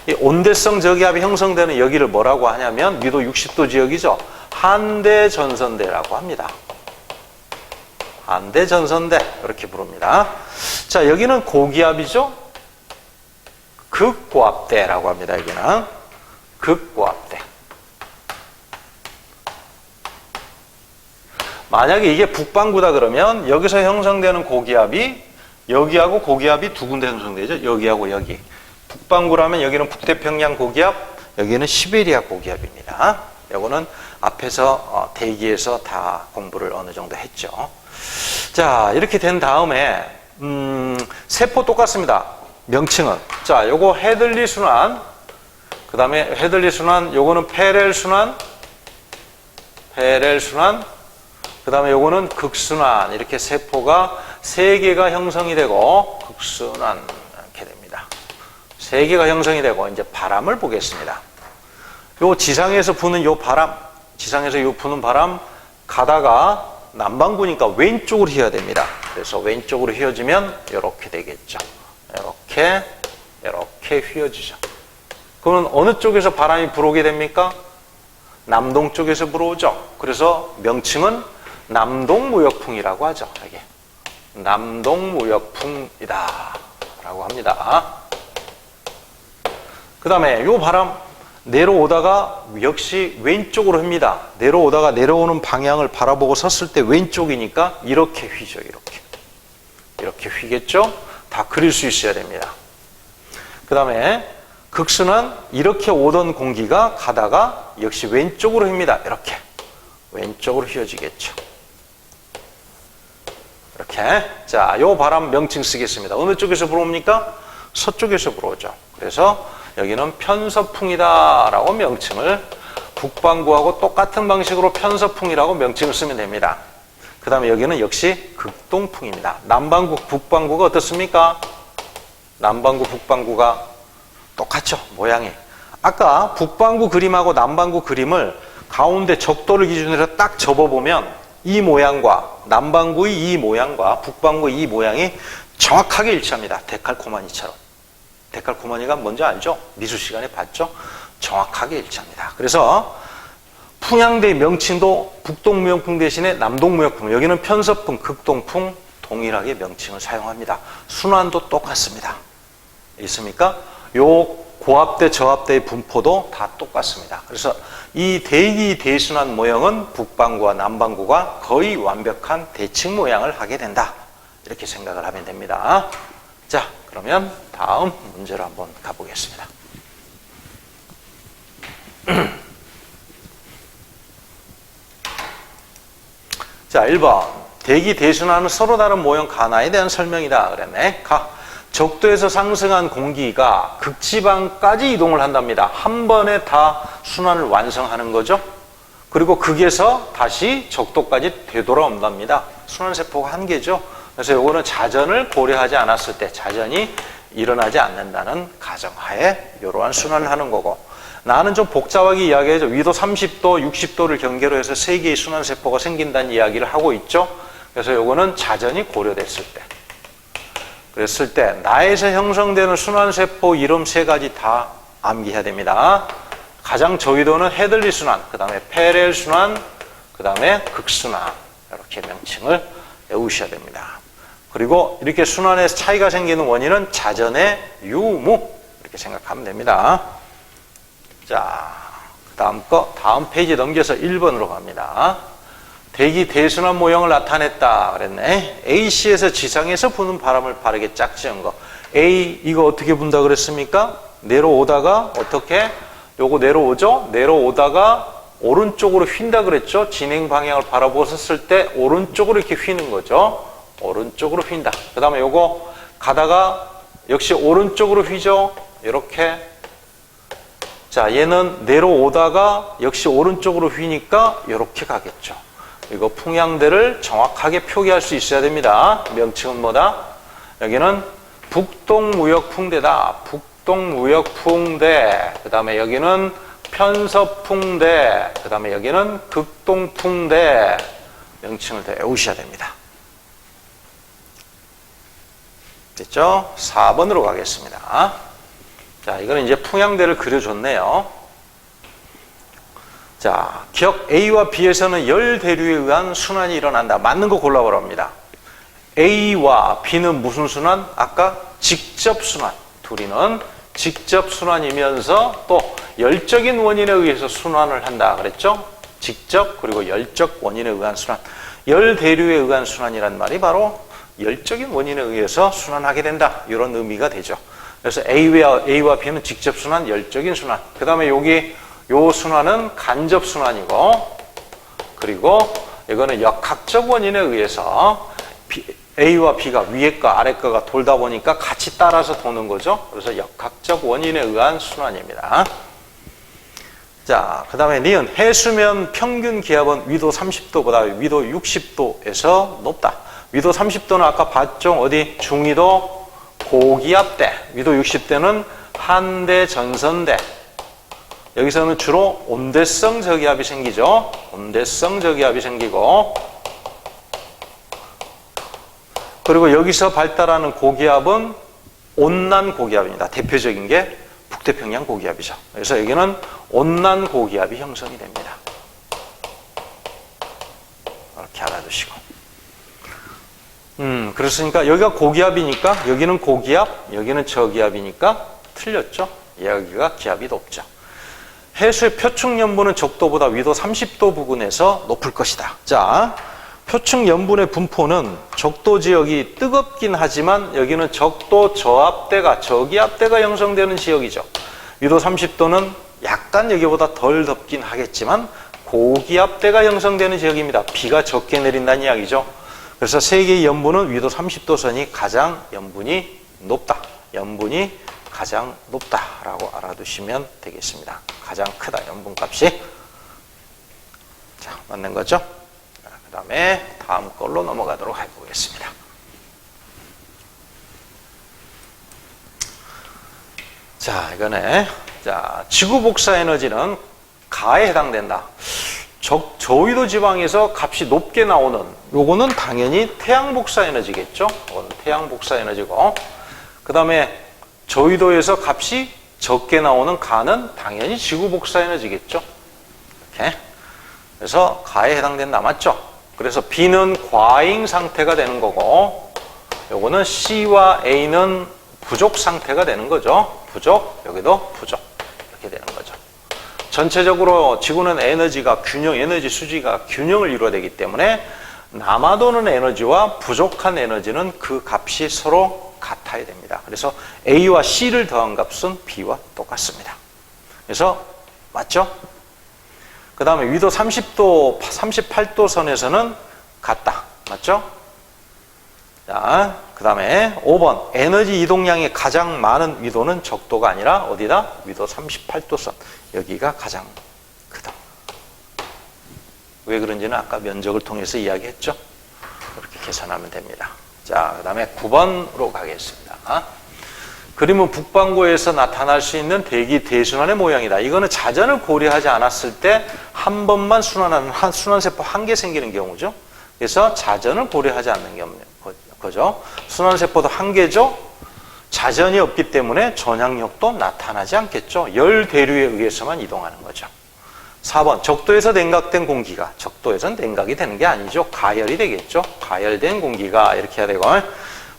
이 온대성 저기압이 형성되는 여기를 뭐라고 하냐면 위도 60도 지역이죠. 한대전선대라고 합니다. 한대전선대 이렇게 부릅니다. 자, 여기는 고기압이죠. 극고압대라고 합니다. 여기는 극고압대. 만약에 이게 북반구다 그러면 여기서 형성되는 고기압이 여기하고 고기압이 두 군데 형성되죠. 여기하고 여기. 북반구라면 여기는 북태평양 고기압, 여기는 시베리아 고기압입니다. 이거는 앞에서 대기에서 다 공부를 어느 정도 했죠. 자, 이렇게 된 다음에 세포 똑같습니다. 명칭은. 자, 요거 헤들리 순환, 그 다음에 헤들리 순환, 요거는 페렐 순환, 그 다음에 요거는 극순환. 이렇게 세포가 세 개가 형성이 되고 극순환 이렇게 됩니다. 세 개가 형성이 되고 이제 바람을 보겠습니다. 요 지상에서 부는 요 바람, 지상에서 요 부는 바람 가다가 남반구니까 왼쪽으로 휘어야 됩니다. 그래서 왼쪽으로 휘어지면 이렇게 되겠죠. 이렇게 휘어지죠. 그러면 어느 쪽에서 바람이 불어오게 됩니까? 남동 쪽에서 불어오죠. 그래서 명칭은 남동무역풍이라고 하죠. 이게 남동무역풍이다 라고 합니다. 그 다음에 이 바람 내려오다가 역시 왼쪽으로 흡니다. 내려오다가 내려오는 방향을 바라보고 섰을 때 왼쪽이니까 이렇게 휘죠. 이렇게 휘겠죠. 다 그릴 수 있어야 됩니다. 그 다음에 극순환, 이렇게 오던 공기가 가다가 역시 왼쪽으로 휩니다. 이렇게 왼쪽으로 휘어지겠죠. 이렇게. 자, 요 바람 명칭 쓰겠습니다. 어느 쪽에서 불어옵니까? 서쪽에서 불어오죠. 그래서 여기는 편서풍이다 라고 명칭을, 북반구하고 똑같은 방식으로 편서풍이라고 명칭을 쓰면 됩니다. 그 다음에 여기는 역시 극동풍입니다. 남반구, 북반구가 어떻습니까? 남반구, 북반구가 똑같죠, 모양이. 아까 북반구 그림하고 남반구 그림을 가운데 적도를 기준으로 딱 접어보면 이 모양과 남반구의 이 모양과 북반구의 이 모양이 정확하게 일치합니다. 데칼코마니처럼. 데칼코마니가 뭔지 알죠? 미술 시간에 봤죠? 정확하게 일치합니다. 그래서 풍향대의 명칭도 북동무역풍 대신에 남동무역풍, 여기는 편서풍, 극동풍 동일하게 명칭을 사용합니다. 순환도 똑같습니다. 있습니까? 요 고압대, 저압대의 분포도 다 똑같습니다. 그래서 이 대기 대순환 모형은 북반구와 남반구가 거의 완벽한 대칭 모양을 하게 된다. 이렇게 생각을 하면 됩니다. 자, 그러면 다음 문제로 한번 가보겠습니다. 자, 1번. 대기 대순환은 서로 다른 모형 가나에 대한 설명이다. 그랬네. 적도에서 상승한 공기가 극지방까지 이동을 한답니다. 한 번에 다 순환을 완성하는 거죠. 그리고 극에서 다시 적도까지 되돌아온답니다. 순환세포가 한 개죠. 그래서 이거는 자전을 고려하지 않았을 때, 자전이 일어나지 않는다는 가정하에 이러한 순환을 하는 거고, 나는 좀 복잡하게 이야기하죠. 위도 30도, 60도를 경계로 해서 세 개의 순환세포가 생긴다는 이야기를 하고 있죠. 그래서 이거는 자전이 고려됐을 때, 그랬을 때 나에서 형성되는 순환세포 이름 세 가지 다 암기해야 됩니다. 가장 저위도는 헤들리 순환, 그 다음에 페렐 순환, 그 다음에 극순환, 이렇게 명칭을 외우셔야 됩니다. 그리고 이렇게 순환에서 차이가 생기는 원인은 자전의 유무, 이렇게 생각하면 됩니다. 자, 다음 페이지 넘겨서 1번으로 갑니다. 대기 대순환 모형을 나타냈다 그랬네. AC에서 지상에서 부는 바람을 바르게 짝지은 거. A 이거 어떻게 분다 그랬습니까? 내려오다가 어떻게? 요거 내려오죠? 내려오다가 오른쪽으로 휜다 그랬죠? 진행 방향을 바라보았을 때 오른쪽으로 이렇게 휘는 거죠. 오른쪽으로 휜다. 그 다음에 요거 가다가 역시 오른쪽으로 휘죠? 이렇게. 자, 얘는 내려오다가 역시 오른쪽으로 휘니까 이렇게 가겠죠. 이거 풍향대를 정확하게 표기할 수 있어야 됩니다. 명칭은 뭐다? 여기는 북동무역풍대다. 북동무역풍대. 그 다음에 여기는 편서풍대. 그 다음에 여기는 극동풍대. 명칭을 다 외우셔야 됩니다. 됐죠? 4번으로 가겠습니다. 자, 이거는 이제 풍향대를 그려줬네요. 자, 기억 A와 B에서는 열 대류에 의한 순환이 일어난다. 맞는 거 골라보랍니다. A와 B는 무슨 순환? 아까 직접 순환. 둘이는 직접 순환이면서 또 열적인 원인에 의해서 순환을 한다 그랬죠? 직접 그리고 열적 원인에 의한 순환. 열 대류에 의한 순환이란 말이 바로 열적인 원인에 의해서 순환하게 된다. 이런 의미가 되죠. 그래서 A와 B는 직접 순환, 열적인 순환. 그 다음에 여기 요 순환은 간접 순환이고, 그리고 이거는 역학적 원인에 의해서 A와 B가 위에 거 아래 거가 돌다 보니까 같이 따라서 도는 거죠. 그래서 역학적 원인에 의한 순환입니다. 자, 그 다음에 니은 해수면 평균 기압은 위도 30도보다 위도 60도에서 높다. 위도 30도는 아까 봤죠? 어디? 중위도 고기압대. 위도 60대는 한대 전선대. 여기서는 주로 온대성 저기압이 생기죠. 온대성 저기압이 생기고, 그리고 여기서 발달하는 고기압은 온난 고기압입니다. 대표적인 게 북태평양 고기압이죠. 그래서 여기는 온난 고기압이 형성이 됩니다. 이렇게 알아두시고. 그렇으니까 여기가 고기압이니까 여기는 고기압, 여기는 저기압이니까 틀렸죠. 여기가 기압이 높죠. 해수의 표층연분은 적도보다 위도 30도 부근에서 높을 것이다. 자, 표층연분의 분포는 적도 지역이 뜨겁긴 하지만 여기는 적도 저압대가, 저기압대가 형성되는 지역이죠. 위도 30도는 약간 여기보다 덜 덥긴 하겠지만 고기압대가 형성되는 지역입니다. 비가 적게 내린다는 이야기죠. 그래서 세 개의 연분은 위도 30도 선이 가장 연분이 높다. 연분이 가장 높다라고 알아두시면 되겠습니다. 가장 크다, 연분값이. 자, 맞는 거죠? 그 다음에 다음 걸로 넘어가도록 해보겠습니다. 자, 이거네. 자, 지구 복사 에너지는 가에 해당된다. 저위도 지방에서 값이 높게 나오는 요거는 당연히 태양 복사 에너지겠죠? 이거는 태양 복사 에너지고, 그 다음에 저위도에서 값이 적게 나오는 가는 당연히 지구 복사 에너지겠죠? 이렇게. 그래서 가에 해당된다. 맞죠? 그래서 B는 과잉 상태가 되는 거고, 요거는 C와 A는 부족 상태가 되는 거죠. 부족, 여기도 부족. 이렇게 되는 거죠. 전체적으로 지구는 에너지가 균형, 에너지 수지가 균형을 이루어야 되기 때문에 남아도는 에너지와 부족한 에너지는 그 값이 서로 같아야 됩니다. 그래서 A와 C를 더한 값은 B와 똑같습니다. 그래서 맞죠? 그 다음에 위도 30도, 38도 선에서는 같다. 맞죠? 자, 그 다음에 5번 에너지 이동량이 가장 많은 위도는 적도가 아니라 어디다? 위도 38도 선. 여기가 가장 크다. 왜 그런지는 아까 면적을 통해서 이야기했죠? 그렇게 계산하면 됩니다. 자, 그 다음에 9번으로 가겠습니다. 그림은 북반구에서 나타날 수 있는 대기 대순환의 모양이다. 이거는 자전을 고려하지 않았을 때 한 번만 순환하는 순환세포 한 개 생기는 경우죠. 그래서 자전을 고려하지 않는 거죠. 순환세포도 한 개죠. 자전이 없기 때문에 전향력도 나타나지 않겠죠. 열 대류에 의해서만 이동하는 거죠. 4번 적도에서 냉각된 공기가, 적도에서는 냉각이 되는 게 아니죠. 가열이 되겠죠. 가열된 공기가 이렇게 해야 되고,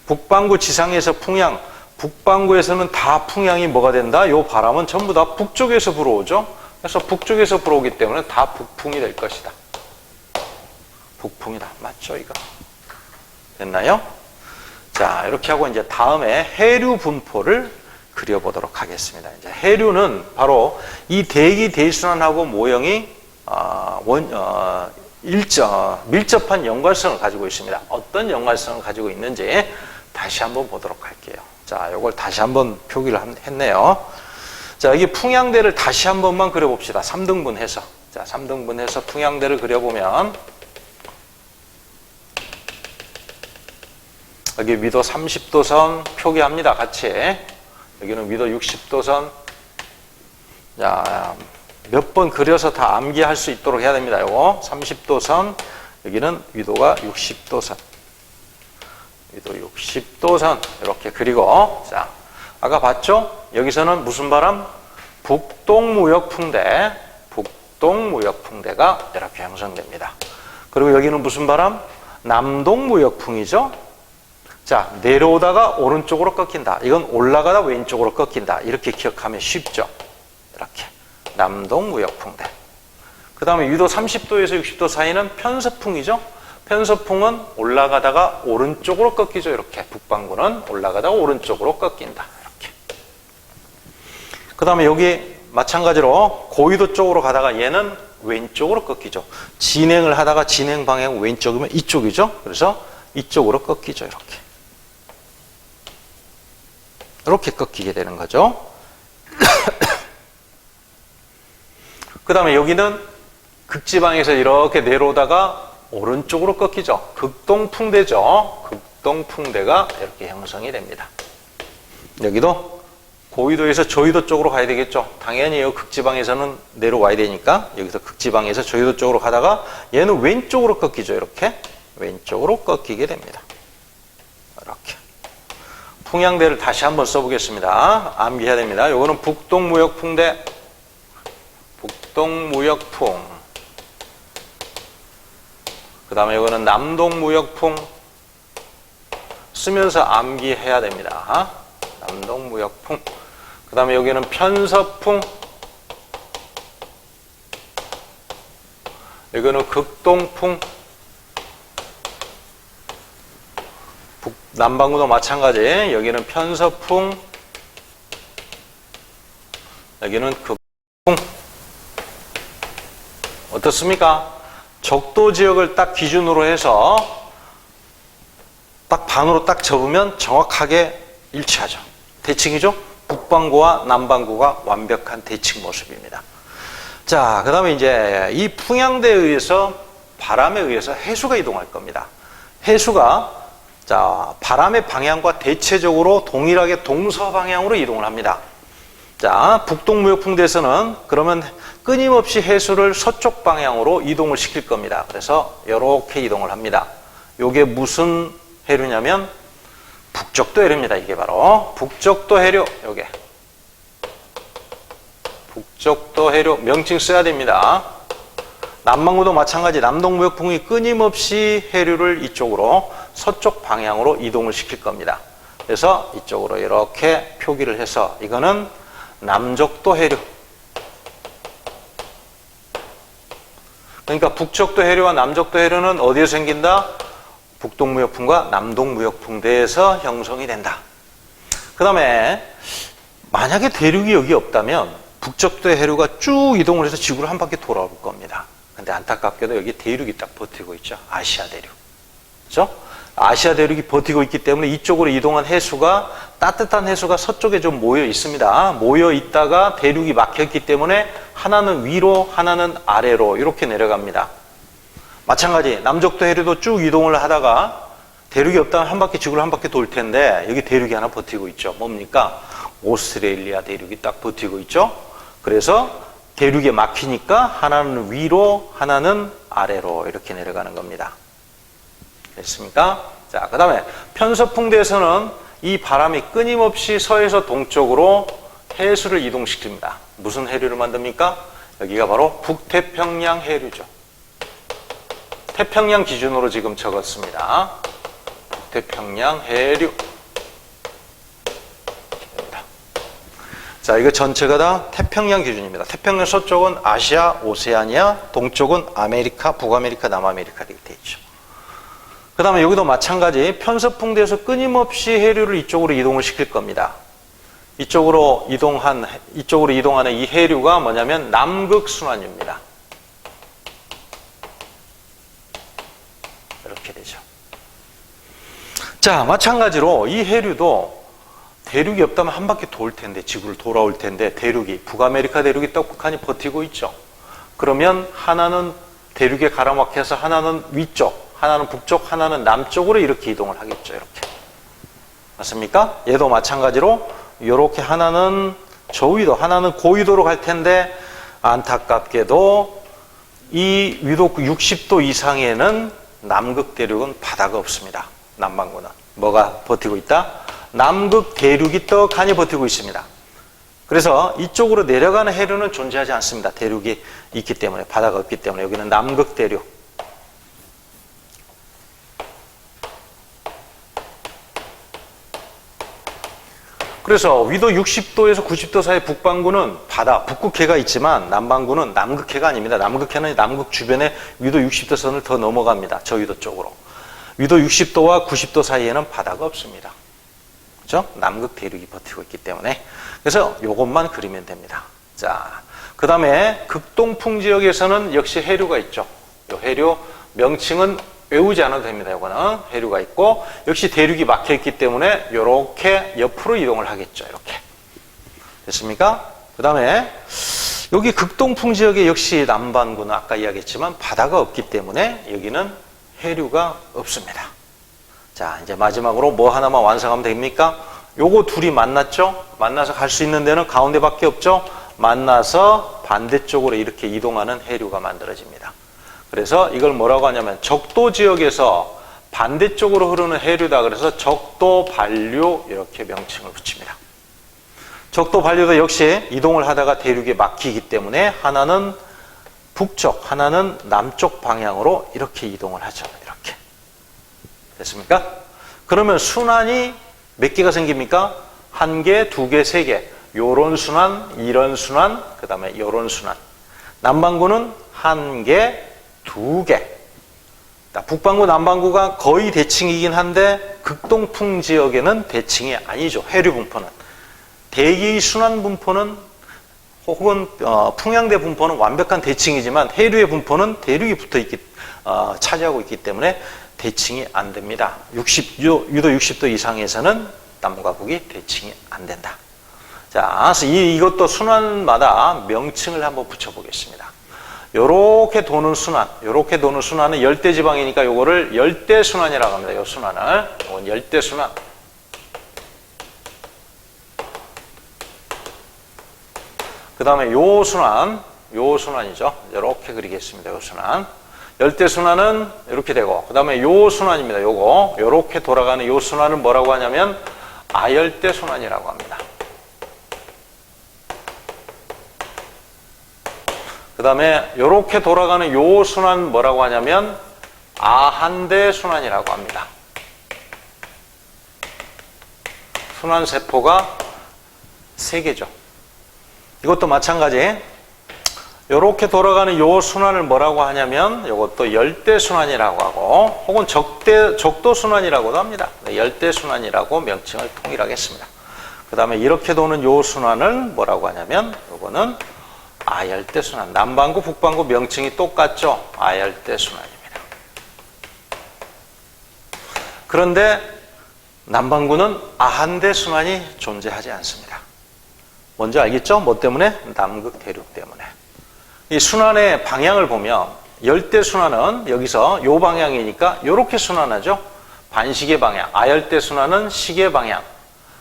북반구 지상에서 풍향, 북반구에서는 다 풍향이 뭐가 된다? 요 바람은 전부 다 북쪽에서 불어오죠. 그래서 북쪽에서 불어오기 때문에 다 북풍이 될 것이다. 북풍이다. 맞죠, 이거? 됐나요? 자, 이렇게 하고 이제 다음에 해류 분포를 그려보도록 하겠습니다. 이제 해류는 바로 이 대기 대순환하고 모형이 밀접한 연관성을 가지고 있습니다. 어떤 연관성을 가지고 있는지 다시 한번 보도록 할게요. 자, 이걸 다시 한번 표기를 했네요. 자, 여기 풍향대를 다시 한 번만 그려봅시다. 3등분해서. 자, 3등분해서 풍향대를 그려보면 여기 위도 30도선 표기합니다. 같이. 여기는 위도 60도선. 자, 몇 번 그려서 다 암기할 수 있도록 해야 됩니다. 요거 30도선. 여기는 위도가 60도선. 위도 60도선. 이렇게 그리고, 자, 아까 봤죠? 여기서는 무슨 바람? 북동무역풍대. 북동무역풍대가 이렇게 형성됩니다. 그리고 여기는 무슨 바람? 남동무역풍이죠? 자, 내려오다가 오른쪽으로 꺾인다. 이건 올라가다 왼쪽으로 꺾인다. 이렇게 기억하면 쉽죠? 이렇게. 남동무역풍대. 그 다음에 위도 30도에서 60도 사이는 편서풍이죠? 편서풍은 올라가다가 오른쪽으로 꺾이죠. 이렇게. 북반구는 올라가다가 오른쪽으로 꺾인다. 이렇게. 그 다음에 여기 마찬가지로 고위도 쪽으로 가다가 얘는 왼쪽으로 꺾이죠. 진행을 하다가 진행 방향 왼쪽이면 이쪽이죠. 그래서 이쪽으로 꺾이죠. 이렇게. 이렇게 꺾이게 되는 거죠. 그 다음에 여기는 극지방에서 이렇게 내려오다가 오른쪽으로 꺾이죠. 극동풍대죠. 극동풍대가 이렇게 형성이 됩니다. 여기도 고위도에서 저위도 쪽으로 가야 되겠죠. 당연히 이 극지방에서는 내려와야 되니까 여기서 극지방에서 저위도 쪽으로 가다가 얘는 왼쪽으로 꺾이죠. 이렇게 왼쪽으로 꺾이게 됩니다. 이렇게. 풍향대를 다시 한번 써보겠습니다. 암기해야 됩니다. 이거는 북동무역풍대. 북동무역풍. 그 다음에 이거는 남동무역풍. 쓰면서 암기해야 됩니다. 남동무역풍. 그 다음에 여기는 편서풍. 여기는 극동풍. 남반구도 마찬가지. 여기는 편서풍. 여기는 극풍. 어떻습니까? 적도 지역을 딱 기준으로 해서 딱 반으로 딱 접으면 정확하게 일치하죠. 대칭이죠? 북반구와 남반구가 완벽한 대칭 모습입니다. 자, 그 다음에 이제 이 풍향대에 의해서 바람에 의해서 해수가 이동할 겁니다. 해수가 자, 바람의 방향과 대체적으로 동일하게 동서방향으로 이동을 합니다. 자, 북동무역풍대에서는 그러면 끊임없이 해수를 서쪽 방향으로 이동을 시킬 겁니다. 그래서 이렇게 이동을 합니다. 이게 무슨 해류냐면 북적도 해류입니다. 이게 바로 북적도 해류. 요게 북적도 해류 명칭 써야 됩니다. 남반구도 마찬가지. 남동무역풍이 끊임없이 해류를 이쪽으로 서쪽 방향으로 이동을 시킬 겁니다. 그래서 이쪽으로 이렇게 표기를 해서 이거는 남적도 해류. 그러니까 북적도 해류와 남적도 해류는 어디에서 생긴다? 북동무역풍과 남동무역풍대에서 형성이 된다. 그 다음에 만약에 대륙이 여기 없다면 북적도 해류가 쭉 이동을 해서 지구를 한 바퀴 돌아올 겁니다. 근데 안타깝게도 여기 대륙이 딱 버티고 있죠. 아시아 대륙. 그렇죠? 아시아 대륙이 버티고 있기 때문에 이쪽으로 이동한 해수가 따뜻한 해수가 서쪽에 좀 모여 있습니다. 모여 있다가 대륙이 막혔기 때문에 하나는 위로 하나는 아래로 이렇게 내려갑니다. 마찬가지 남적도 해류도 쭉 이동을 하다가 대륙이 없다면 한 바퀴 지구를 한 바퀴 돌 텐데 여기 대륙이 하나 버티고 있죠. 뭡니까? 오스트레일리아 대륙이 딱 버티고 있죠. 그래서 대륙에 막히니까 하나는 위로 하나는 아래로 이렇게 내려가는 겁니다. 됐습니까? 자, 그 다음에 편서풍대에서는 이 바람이 끊임없이 서에서 동쪽으로 해수를 이동시킵니다. 무슨 해류를 만듭니까? 여기가 바로 북태평양 해류죠. 태평양 기준으로 지금 적었습니다. 북태평양 해류. 자, 이거 전체가 다 태평양 기준입니다. 태평양 서쪽은 아시아, 오세아니아, 동쪽은 아메리카, 북아메리카, 남아메리카 이렇게 돼 있죠. 그 다음에 여기도 마찬가지 편서풍대에서 끊임없이 해류를 이쪽으로 이동을 시킬 겁니다. 이쪽으로 이동하는 이 해류가 뭐냐면 남극순환유입니다. 이렇게 되죠. 자, 마찬가지로 이 해류도 대륙이 없다면 한 바퀴 돌 텐데, 지구를 돌아올 텐데, 북아메리카 대륙이 떡하니 버티고 있죠. 그러면 하나는 대륙에 가라막혀서 하나는 위쪽, 하나는 북쪽, 하나는 남쪽으로 이렇게 이동을 하겠죠. 이렇게. 맞습니까? 얘도 마찬가지로 이렇게 하나는 저위도, 하나는 고위도로 갈 텐데, 안타깝게도 이 위도 60도 이상에는 남극 대륙은 바다가 없습니다. 남반구는. 뭐가 버티고 있다? 남극 대륙이 떡하니 버티고 있습니다. 그래서 이쪽으로 내려가는 해류는 존재하지 않습니다. 대륙이 있기 때문에, 바다가 없기 때문에. 여기는 남극 대륙. 그래서 위도 60도에서 90도 사이 북반구는 바다, 북극해가 있지만 남반구는 남극해가 아닙니다. 남극해는 남극 주변에 위도 60도 선을 더 넘어갑니다. 저위도 쪽으로. 위도 60도와 90도 사이에는 바다가 없습니다. 그렇죠? 남극 대륙이 버티고 있기 때문에. 그래서 이것만 그리면 됩니다. 자, 그 다음에 극동풍 지역에서는 역시 해류가 있죠. 이 해류 명칭은 외우지 않아도 됩니다. 이거는 해류가 있고, 역시 대륙이 막혀 있기 때문에 이렇게 옆으로 이동을 하겠죠. 이렇게. 됐습니까? 그 다음에 여기 극동풍 지역에 역시 남반구는 아까 이야기했지만 바다가 없기 때문에 여기는 해류가 없습니다. 자, 이제 마지막으로 뭐 하나만 완성하면 됩니까? 요거 둘이 만났죠? 만나서 갈 수 있는 데는 가운데밖에 없죠? 만나서 반대쪽으로 이렇게 이동하는 해류가 만들어집니다. 그래서 이걸 뭐라고 하냐면 적도 지역에서 반대쪽으로 흐르는 해류다. 그래서 적도 반류 이렇게 명칭을 붙입니다. 적도 반류도 역시 이동을 하다가 대륙에 막히기 때문에 하나는 북쪽, 하나는 남쪽 방향으로 이렇게 이동을 하죠. 이렇게. 됐습니까? 그러면 순환이 몇 개가 생깁니까? 한 개, 두 개, 세 개. 요런 순환, 이런 순환, 그 다음에 요런 순환. 남반구는 한 개, 두 개. 북반구, 남반구가 거의 대칭이긴 한데 극동풍 지역에는 대칭이 아니죠. 해류 분포는. 대기의 순환 분포는 혹은 풍향대 분포는 완벽한 대칭이지만 해류의 분포는 대륙이 차지하고 있기 때문에 대칭이 안 됩니다. 유도 60도 이상에서는 남과 북이 대칭이 안 된다. 자, 그래서 이것도 순환마다 명칭을 한번 붙여보겠습니다. 요렇게 도는 순환은 열대지방이니까 요거를 열대순환이라고 합니다. 요 순환을. 이건 열대순환. 그 다음에 요 순환이죠. 이렇게 그리겠습니다. 요 순환. 열대순환은 이렇게 되고, 그 다음에 요 순환입니다. 요렇게 돌아가는 요 순환을 뭐라고 하냐면 아열대순환이라고 합니다. 그 다음에 요렇게 돌아가는 요 순환 뭐라고 하냐면 아한대순환이라고 합니다. 순환세포가 3개죠. 이것도 마찬가지. 요렇게 돌아가는 요 순환을 뭐라고 하냐면 요것도 열대순환이라고 하고 혹은 적도순환이라고도 합니다. 열대순환이라고 명칭을 통일하겠습니다. 그 다음에 이렇게 도는 요 순환을 뭐라고 하냐면 요거는 아열대순환. 남반구, 북반구 명칭이 똑같죠? 아열대순환입니다. 그런데 남반구는 아한대순환이 존재하지 않습니다. 뭔지 알겠죠? 뭐 때문에? 남극 대륙 때문에. 이 순환의 방향을 보면 열대순환은 여기서 요 방향이니까 요렇게 순환하죠? 반시계 방향. 아열대순환은 시계 방향.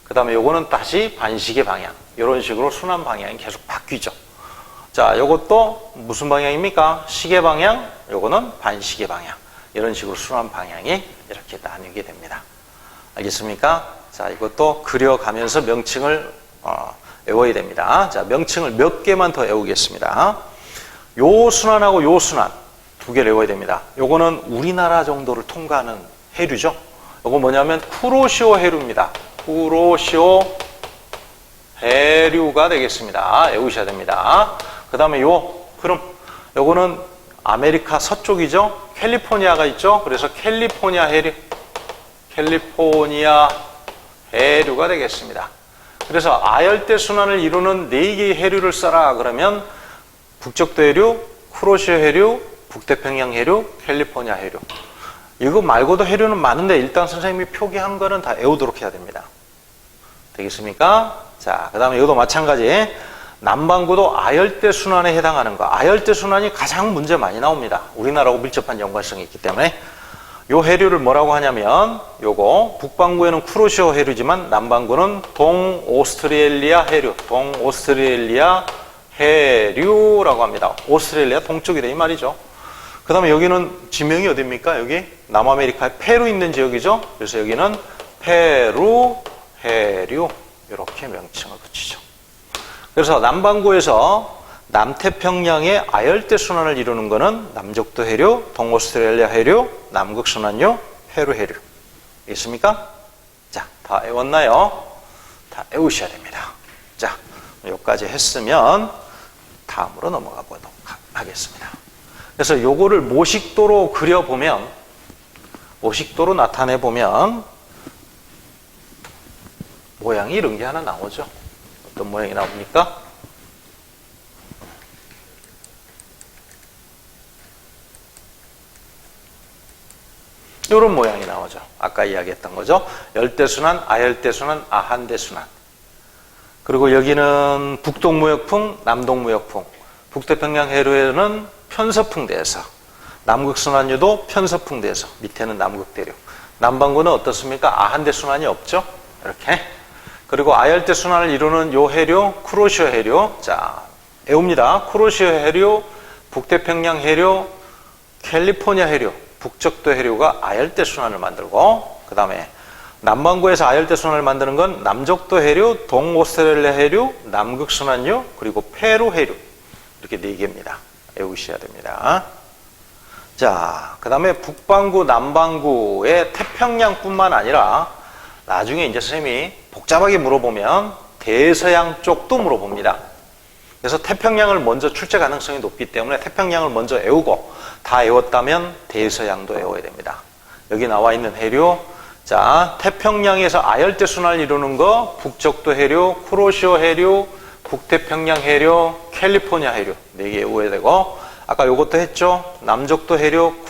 그 다음에 요거는 다시 반시계 방향. 이런 식으로 순환 방향이 계속 바뀌죠. 자, 요것도 무슨 방향입니까? 시계 방향, 요거는 반시계 방향. 이런 식으로 순환 방향이 이렇게 나뉘게 됩니다. 알겠습니까? 자, 이것도 그려가면서 명칭을 외워야 됩니다. 자, 명칭을 몇 개만 더 외우겠습니다. 요 순환하고 요 순환 두 개를 외워야 됩니다. 요거는 우리나라 정도를 통과하는 해류죠. 요거 뭐냐면 쿠로시오 해류입니다. 쿠로시오 해류가 되겠습니다. 외우셔야 됩니다. 그 다음에 그럼 요거는 아메리카 서쪽이죠. 캘리포니아가 있죠. 그래서 캘리포니아 해류가 되겠습니다. 그래서 아열대 순환을 이루는 4개의 해류를 써라 그러면 북적도 해류, 쿠로시오 해류, 북태평양 해류, 캘리포니아 해류. 이거 말고도 해류는 많은데 일단 선생님이 표기한 거는 다 외우도록 해야 됩니다. 되겠습니까? 자, 그 다음에 이것도 마찬가지. 남반구도 아열대 순환에 해당하는 거. 아열대 순환이 가장 문제 많이 나옵니다. 우리나라하고 밀접한 연관성이 있기 때문에. 요 해류를 뭐라고 하냐면 요거 북반구에는 쿠로시오 해류지만 남반구는 동오스트레일리아 해류라고 합니다. 오스트레일리아 동쪽이다 이 말이죠. 그 다음에 여기는 지명이 어디입니까? 여기 남아메리카의 페루 있는 지역이죠. 그래서 여기는 페루 해류 이렇게 명칭을 붙이죠. 그래서 남반구에서 남태평양의 아열대 순환을 이루는 것은 남적도 해류, 동오스트레일리아 해류, 남극순환류, 페루 해류. 있습니까? 자, 다 외웠나요? 다 외우셔야 됩니다. 자, 여기까지 했으면 다음으로 넘어가 보도록 하겠습니다. 그래서 요거를 모식도로 그려보면, 모식도로 나타내보면 모양이 이런 게 하나 나오죠. 어떤 모양이 나옵니까? 이런 모양이 나오죠. 아까 이야기했던 거죠. 열대순환, 아열대순환, 아한대순환. 그리고 여기는 북동무역풍, 남동무역풍. 북태평양 해류에는 편서풍대에서, 남극순환류도 편서풍대에서, 밑에는 남극대류. 남반구는 어떻습니까? 아한대순환이 없죠. 이렇게. 그리고 아열대순환을 이루는 요 해류, 쿠로시오 해류. 자, 외웁니다. 쿠로시오 해류, 북태평양 해류, 캘리포니아 해류. 북적도 해류가 아열대 순환을 만들고, 그 다음에 남반구에서 아열대 순환을 만드는 건 남적도 해류, 동오스트레일리아 해류, 남극순환류, 그리고 페루 해류. 이렇게 4개입니다. 외우셔야 됩니다. 자, 그 다음에 북반구, 남반구의 태평양뿐만 아니라 나중에 이제 선생님이 복잡하게 물어보면 대서양 쪽도 물어봅니다. 그래서 태평양을 먼저 출제 가능성이 높기 때문에 태평양을 먼저 외우고 다 외웠다면 대서양도 외워야 됩니다. 여기 나와 있는 해류, 자, 태평양에서 아열대 순환을 이루는 거 북적도 해류, 쿠로시오 해류, 북태평양 해류, 캘리포니아 해류 4개 외워야 되고, 아까 요것도 했죠. 남적도 해류,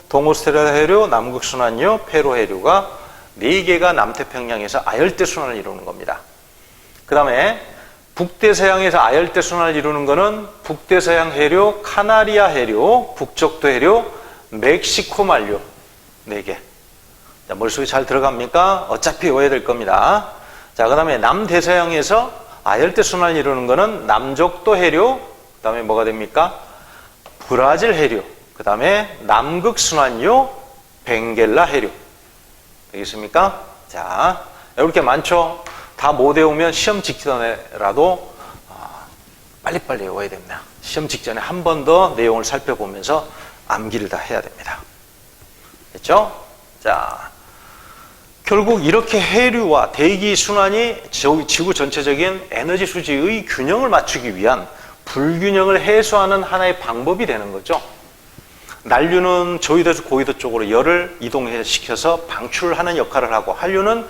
동오스트레일리아 해류, 남극순환류, 페루 해류가 4개가 남태평양에서 아열대 순환을 이루는 겁니다. 그 다음에 북대서양에서 아열대 순환을 이루는 것은 북대서양 해류, 카나리아 해류, 북적도 해류, 멕시코 만류 4개. 자, 머릿속에 잘 들어갑니까? 어차피 외워야 될 겁니다. 자, 그 다음에 남대서양에서 아열대 순환을 이루는 것은 남적도 해류, 그 다음에 뭐가 됩니까? 브라질 해류, 그 다음에 남극순환류, 벵겔라 해류. 되겠습니까? 자, 이렇게 많죠? 다 못 외우면 시험 직전에라도 빨리빨리 외워야 됩니다. 시험 직전에 한 번 더 내용을 살펴보면서 암기를 다 해야 됩니다. 됐죠? 자, 결국 이렇게 해류와 대기 순환이 지구 전체적인 에너지 수지의 균형을 맞추기 위한 불균형을 해소하는 하나의 방법이 되는 거죠. 난류는 저위도에서 고위도 쪽으로 열을 이동시켜서 방출하는 역할을 하고, 한류는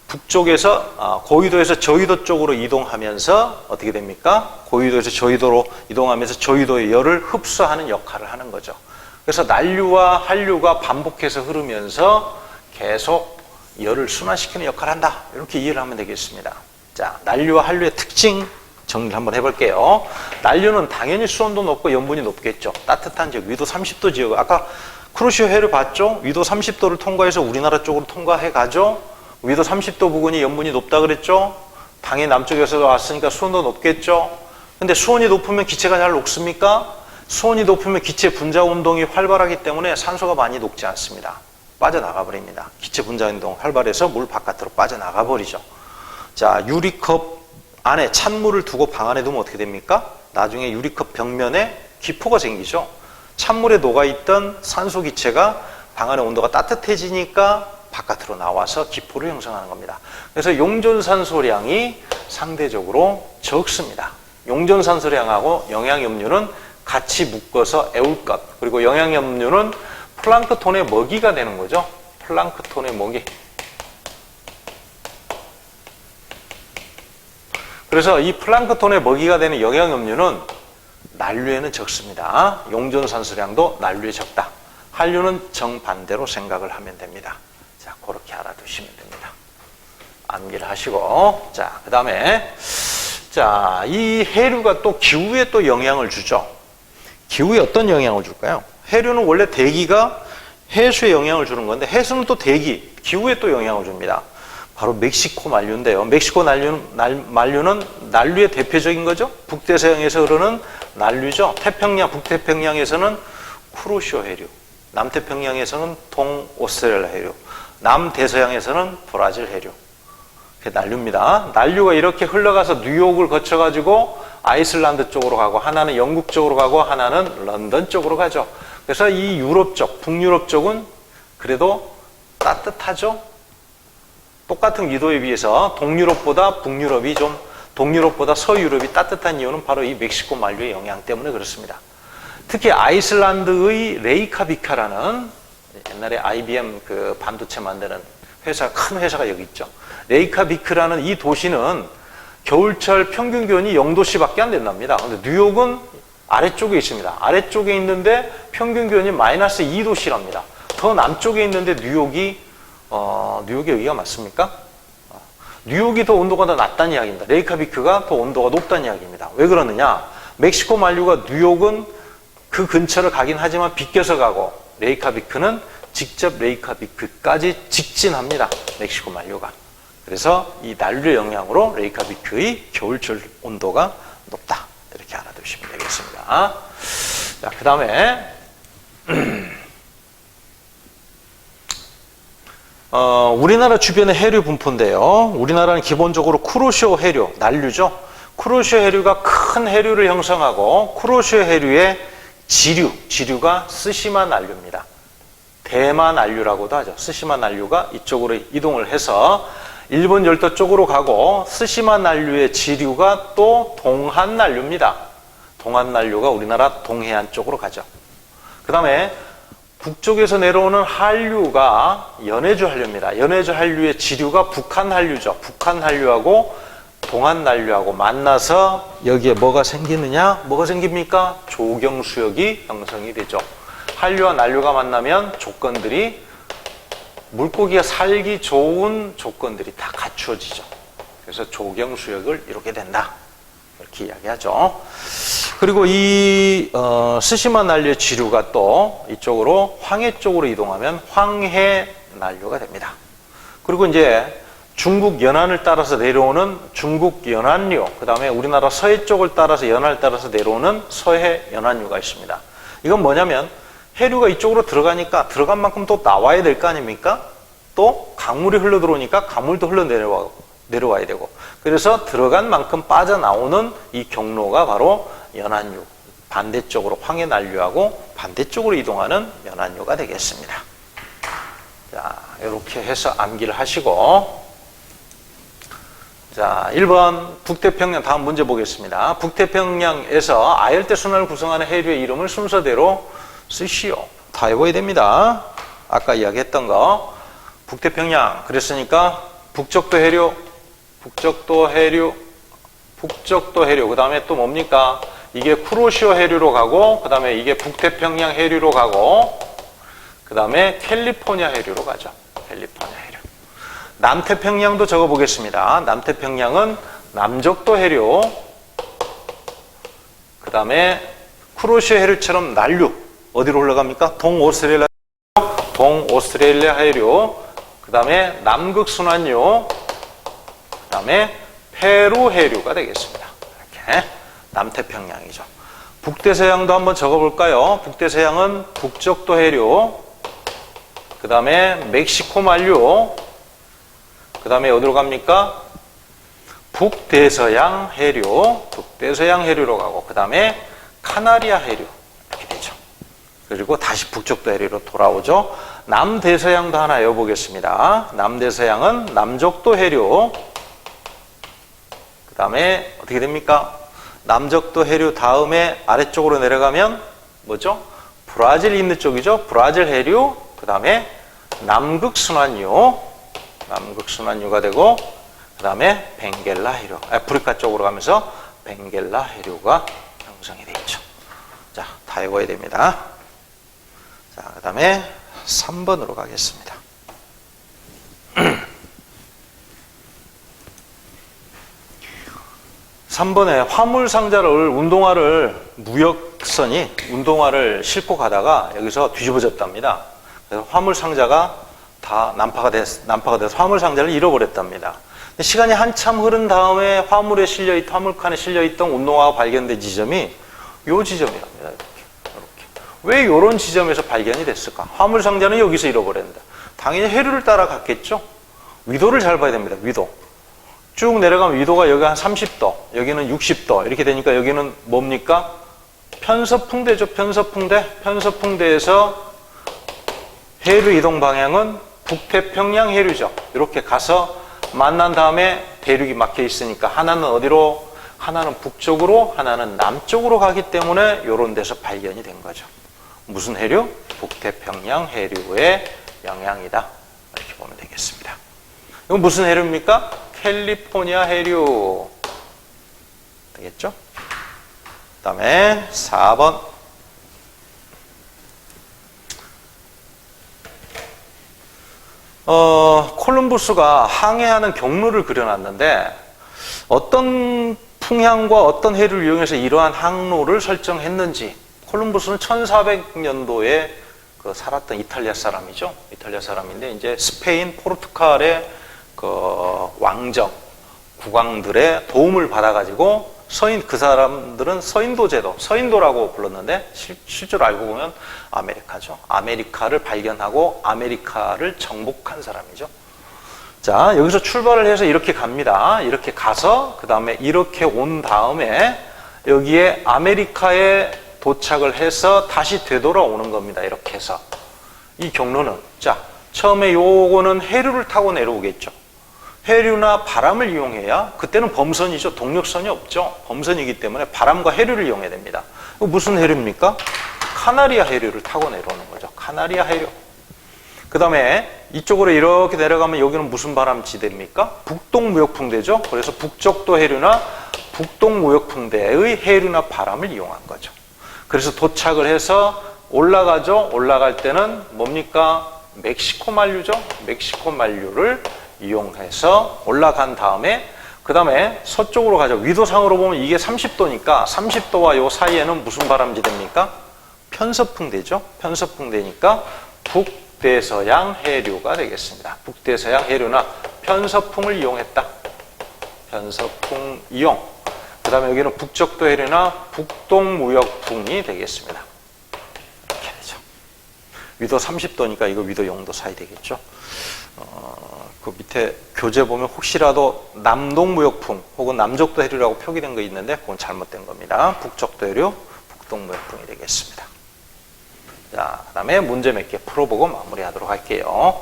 북쪽에서 고위도에서 저위도 쪽으로 이동하면서 어떻게 됩니까? 고위도에서 저위도로 이동하면서 저위도의 열을 흡수하는 역할을 하는 거죠. 그래서 난류와 한류가 반복해서 흐르면서 계속 열을 순환시키는 역할을 한다. 이렇게 이해를 하면 되겠습니다. 자, 난류와 한류의 특징 정리를 한번 해볼게요. 난류는 당연히 수온도 높고 염분이 높겠죠. 따뜻한 지역, 위도 30도 지역. 아까 쿠로시오 해류 봤죠? 위도 30도를 통과해서 우리나라 쪽으로 통과해 가죠. 위도 30도 부근이 염분이 높다 그랬죠? 당연히 남쪽에서 왔으니까 수온도 높겠죠? 근데 수온이 높으면 기체가 잘 녹습니까? 수온이 높으면 기체 분자 운동이 활발하기 때문에 산소가 많이 녹지 않습니다. 빠져나가 버립니다. 기체 분자 운동 활발해서 물 바깥으로 빠져나가 버리죠. 자, 유리컵 안에 찬물을 두고 방 안에 두면 어떻게 됩니까? 나중에 유리컵 벽면에 기포가 생기죠. 찬물에 녹아있던 산소 기체가 방 안의 온도가 따뜻해지니까 바깥으로 나와서 기포를 형성하는 겁니다. 그래서 용존산소량이 상대적으로 적습니다. 용존산소량하고 영양염류는 같이 묶어서 애울 것, 그리고 영양염류는 플랑크톤의 먹이가 되는 거죠. 플랑크톤의 먹이. 그래서 이 플랑크톤의 먹이가 되는 영양염류는 난류에는 적습니다. 용존산소량도 난류에 적다. 한류는 정반대로 생각을 하면 됩니다. 자, 그렇게 알아두시면 됩니다. 암기를 하시고, 자, 그 다음에, 자, 이 해류가 또 기후에 또 영향을 주죠. 기후에 어떤 영향을 줄까요? 해류는 원래 대기가 해수에 영향을 주는 건데, 해수는 또 대기, 기후에 또 영향을 줍니다. 바로 멕시코 만류인데요. 멕시코 만류는 난류의 대표적인 거죠. 북대서양에서 흐르는 난류죠. 태평양, 북태평양에서는 쿠로시오 해류, 남태평양에서는 동오스트레일리아 해류, 남대서양에서는 브라질 해류. 그게 난류입니다. 난류가 이렇게 흘러가서 뉴욕을 거쳐가지고 아이슬란드 쪽으로 가고, 하나는 영국 쪽으로 가고, 하나는 런던 쪽으로 가죠. 그래서 이 유럽 쪽, 북유럽 쪽은 그래도 따뜻하죠. 똑같은緯도에 비해서 동유럽보다 북유럽이 좀, 동유럽보다 서유럽이 따뜻한 이유는 바로 이 멕시코 만류의 영향 때문에 그렇습니다. 특히 아이슬란드의 레이카비카라는, 옛날에 IBM 그 반도체 만드는 회사, 큰 회사가 여기 있죠. 레이카비크라는 이 도시는 겨울철 평균 기온이 0도씨밖에 안 된답니다. 근데 뉴욕은 아래쪽에 있습니다. 아래쪽에 있는데 평균 기온이 마이너스 2도씨랍니다. 더 남쪽에 있는데 뉴욕이 여기가 맞습니까? 뉴욕이 더 온도가 더 낮다는 이야기입니다. 레이카비크가 더 온도가 높다는 이야기입니다. 왜 그러느냐? 멕시코 만류가 뉴욕은 그 근처를 가긴 하지만 비껴서 가고, 레이카비크는 직접 레이카비크까지 직진합니다. 멕시코 만류가. 그래서 이 난류의 영향으로 레이카비크의 겨울철 온도가 높다. 이렇게 알아두시면 되겠습니다. 자, 그 다음에 우리나라 주변의 해류 분포인데요. 우리나라는 기본적으로 쿠로시오 해류, 난류죠. 쿠로시오 해류가 큰 해류를 형성하고, 쿠로시오 해류의 지류가 스시마 난류입니다. 대마 난류라고도 하죠. 스시마 난류가 이쪽으로 이동을 해서 일본 열도 쪽으로 가고, 스시마 난류의 지류가 또 동한 난류입니다. 동한 난류가 우리나라 동해안 쪽으로 가죠. 그 다음에 북쪽에서 내려오는 한류가 연해주 한류입니다. 연해주 한류의 지류가 북한 한류죠. 북한 한류하고 동한 난류하고 만나서 여기에 뭐가 생기느냐? 뭐가 생깁니까? 조경수역이 형성이 되죠. 한류와 난류가 만나면 조건들이, 물고기가 살기 좋은 조건들이 다 갖추어지죠. 그래서 조경수역을 이루게 된다. 이렇게 이야기하죠. 그리고 이 스시마 난류의 지류가 또 이쪽으로 황해 쪽으로 이동하면 황해 난류가 됩니다. 그리고 이제 중국 연안을 따라서 내려오는 중국 연안류, 그 다음에 우리나라 서해 쪽을 따라서 연안을 따라서 내려오는 서해 연안류가 있습니다. 이건 뭐냐면 해류가 이쪽으로 들어가니까 들어간 만큼 또 나와야 될 거 아닙니까? 또 강물이 흘러 들어오니까 강물도 흘러 내려와야 되고, 그래서 들어간 만큼 빠져나오는 이 경로가 바로 연안류, 반대쪽으로 황해 난류하고 반대쪽으로 이동하는 연안류가 되겠습니다. 자, 이렇게 해서 암기를 하시고, 자, 1번 북태평양, 다음 문제 보겠습니다. 북태평양에서 아열대 순환을 구성하는 해류의 이름을 순서대로 쓰시오. 다 외워야 됩니다. 아까 이야기했던 거. 북태평양, 그랬으니까 북적도 해류, 북적도 해류, 북적도 해류, 그 다음에 또 뭡니까? 이게 쿠로시오 해류로 가고, 그 다음에 이게 북태평양 해류로 가고, 그 다음에 캘리포니아 해류로 가죠. 캘리포니아 해류. 남태평양도 적어보겠습니다. 남태평양은 남적도 해류, 그 다음에 쿠로시오 해류처럼 난류, 어디로 흘러갑니까? 동오스트레일리아 해류, 그 다음에 남극순환류, 그 다음에 페루 해류가 되겠습니다. 이렇게 남태평양이죠. 북대서양도 한번 적어볼까요? 북대서양은 북적도 해류, 그 다음에 멕시코 만류, 그 다음에 어디로 갑니까? 북대서양 해류, 북대서양 해류로 가고, 그 다음에 카나리아 해류, 이렇게 되죠. 그리고 다시 북쪽도 해류로 돌아오죠. 남대서양도 하나 외워보겠습니다. 남대서양은 남쪽도 해류, 그 다음에 어떻게 됩니까? 남쪽도 해류 다음에 아래쪽으로 내려가면 뭐죠? 브라질 있는 쪽이죠. 브라질 해류, 그 다음에 남극순환유가 되고, 그 다음에 벵겔라 해류, 아프리카 쪽으로 가면서 벵겔라 해류가 형성이 되어 있죠. 자, 다 외워야 됩니다. 자, 그 다음에 3번으로 가겠습니다. 3번에 화물상자를, 무역선이 운동화를 싣고 가다가 여기서 뒤집어졌답니다. 그래서 화물상자가 다 난파가 돼서 화물상자를 잃어버렸답니다. 시간이 한참 흐른 다음에 화물칸에 실려있던 운동화가 발견된 지점이 요 지점이랍니다. 이렇게. 왜 이런 지점에서 발견이 됐을까? 화물상자는 여기서 잃어버렸는데 당연히 해류를 따라갔겠죠? 위도를 잘 봐야 됩니다. 위도. 쭉 내려가면 위도가 여기 한 30도, 여기는 60도 이렇게 되니까 여기는 뭡니까? 편서풍대죠. 편서풍대에서 해류 이동 방향은 북태평양 해류죠. 이렇게 가서 만난 다음에 대륙이 막혀 있으니까 하나는 어디로? 하나는 북쪽으로, 하나는 남쪽으로 가기 때문에 이런 데서 발견이 된 거죠. 무슨 해류? 북태평양 해류의 영향이다. 이렇게 보면 되겠습니다. 이건 무슨 해류입니까? 캘리포니아 해류. 되겠죠? 그 다음에 4번. 콜럼버스가 항해하는 경로를 그려놨는데 어떤 풍향과 어떤 해류를 이용해서 이러한 항로를 설정했는지. 콜럼버스는 1400년도에 살았던 이탈리아 사람이죠. 이탈리아 사람인데 이제 스페인, 포르투갈의 왕정, 국왕들의 도움을 받아가지고 그 사람들은 서인도 제도, 서인도라고 불렀는데 실제로 알고 보면 아메리카죠. 아메리카를 발견하고 아메리카를 정복한 사람이죠. 자, 여기서 출발을 해서 이렇게 갑니다. 이렇게 가서 그 다음에 이렇게 온 다음에 여기에 아메리카에 도착을 해서 다시 되돌아오는 겁니다. 이렇게 해서 이 경로는, 자, 처음에 요거는 해류를 타고 내려오겠죠. 해류나 바람을 이용해야, 그때는 범선이죠. 동력선이 없죠. 범선이기 때문에 바람과 해류를 이용해야 됩니다. 무슨 해류입니까? 카나리아 해류를 타고 내려오는 거죠. 카나리아 해류. 그 다음에 이쪽으로 이렇게 내려가면 여기는 무슨 바람지대입니까? 북동무역풍대죠. 그래서 북쪽도 해류나 북동무역풍대의 해류나 바람을 이용한 거죠. 그래서 도착을 해서 올라가죠. 올라갈 때는 뭡니까? 멕시코 만류죠. 멕시코 만류를 이용해서 올라간 다음에 그 다음에 서쪽으로 가죠. 위도상으로 보면 이게 30도니까 30도와 요 사이에는 무슨 바람지대입니까? 편서풍대죠. 편서풍대니까 북대서양 해류가 되겠습니다. 북대서양 해류나 편서풍을 이용했다. 편서풍 이용. 그 다음에 여기는 북쪽도 해류나 북동무역풍이 되겠습니다. 이렇게 되죠. 위도 30도니까 이거 위도 0도 사이 되겠죠. 그 밑에 교재 보면 혹시라도 남동무역풍 혹은 남쪽도 해류라고 표기된 거 있는데 그건 잘못된 겁니다. 북쪽도 해류, 북동무역풍이 되겠습니다. 자, 그 다음에 문제 몇 개 풀어보고 마무리하도록 할게요.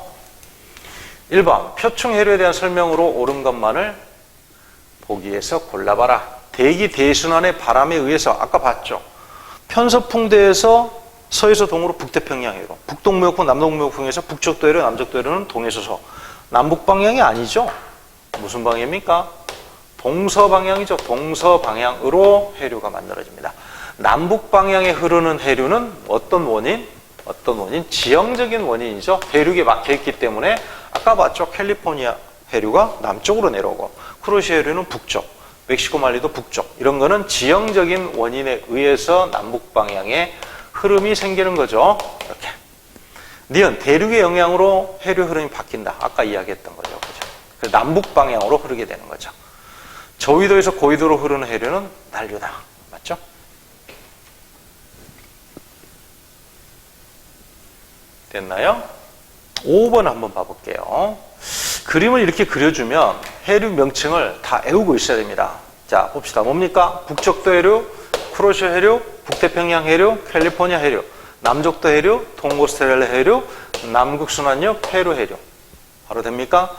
1번, 표층 해류에 대한 설명으로 옳은 것만을 보기에서 골라봐라. 대기 대순환의 바람에 의해서 아까 봤죠. 편서풍대에서 서에서 동으로 북태평양 해류, 북동무역풍, 남동무역풍에서 북쪽도 해류, 남쪽도 해류는 동에서 서. 남북 방향이 아니죠. 무슨 방향입니까? 동서방향이죠. 동서방향으로 해류가 만들어집니다. 남북 방향에 흐르는 해류는 어떤 원인? 지형적인 원인이죠. 대륙에 막혀있기 때문에 아까 봤죠. 캘리포니아 해류가 남쪽으로 내려오고 크로시아 해류는 북쪽, 멕시코 만리도 북쪽. 이런 거는 지형적인 원인에 의해서 남북 방향에 흐름이 생기는 거죠. 이렇게. 니은, 대륙의 영향으로 해류 흐름이 바뀐다. 아까 이야기했던 거죠. 그죠? 남북 방향으로 흐르게 되는 거죠. 저위도에서 고위도로 흐르는 해류는 난류다. 맞죠? 됐나요? 5번 한번 봐볼게요. 그림을 이렇게 그려주면 해류 명칭을 다 외우고 있어야 됩니다. 자, 봅시다. 뭡니까? 북쪽도 해류, 크로시아 해류, 북태평양 해류, 캘리포니아 해류, 남쪽도 해류, 동고스트렐라 해류, 남극순환류, 페루 해류. 바로 됩니까?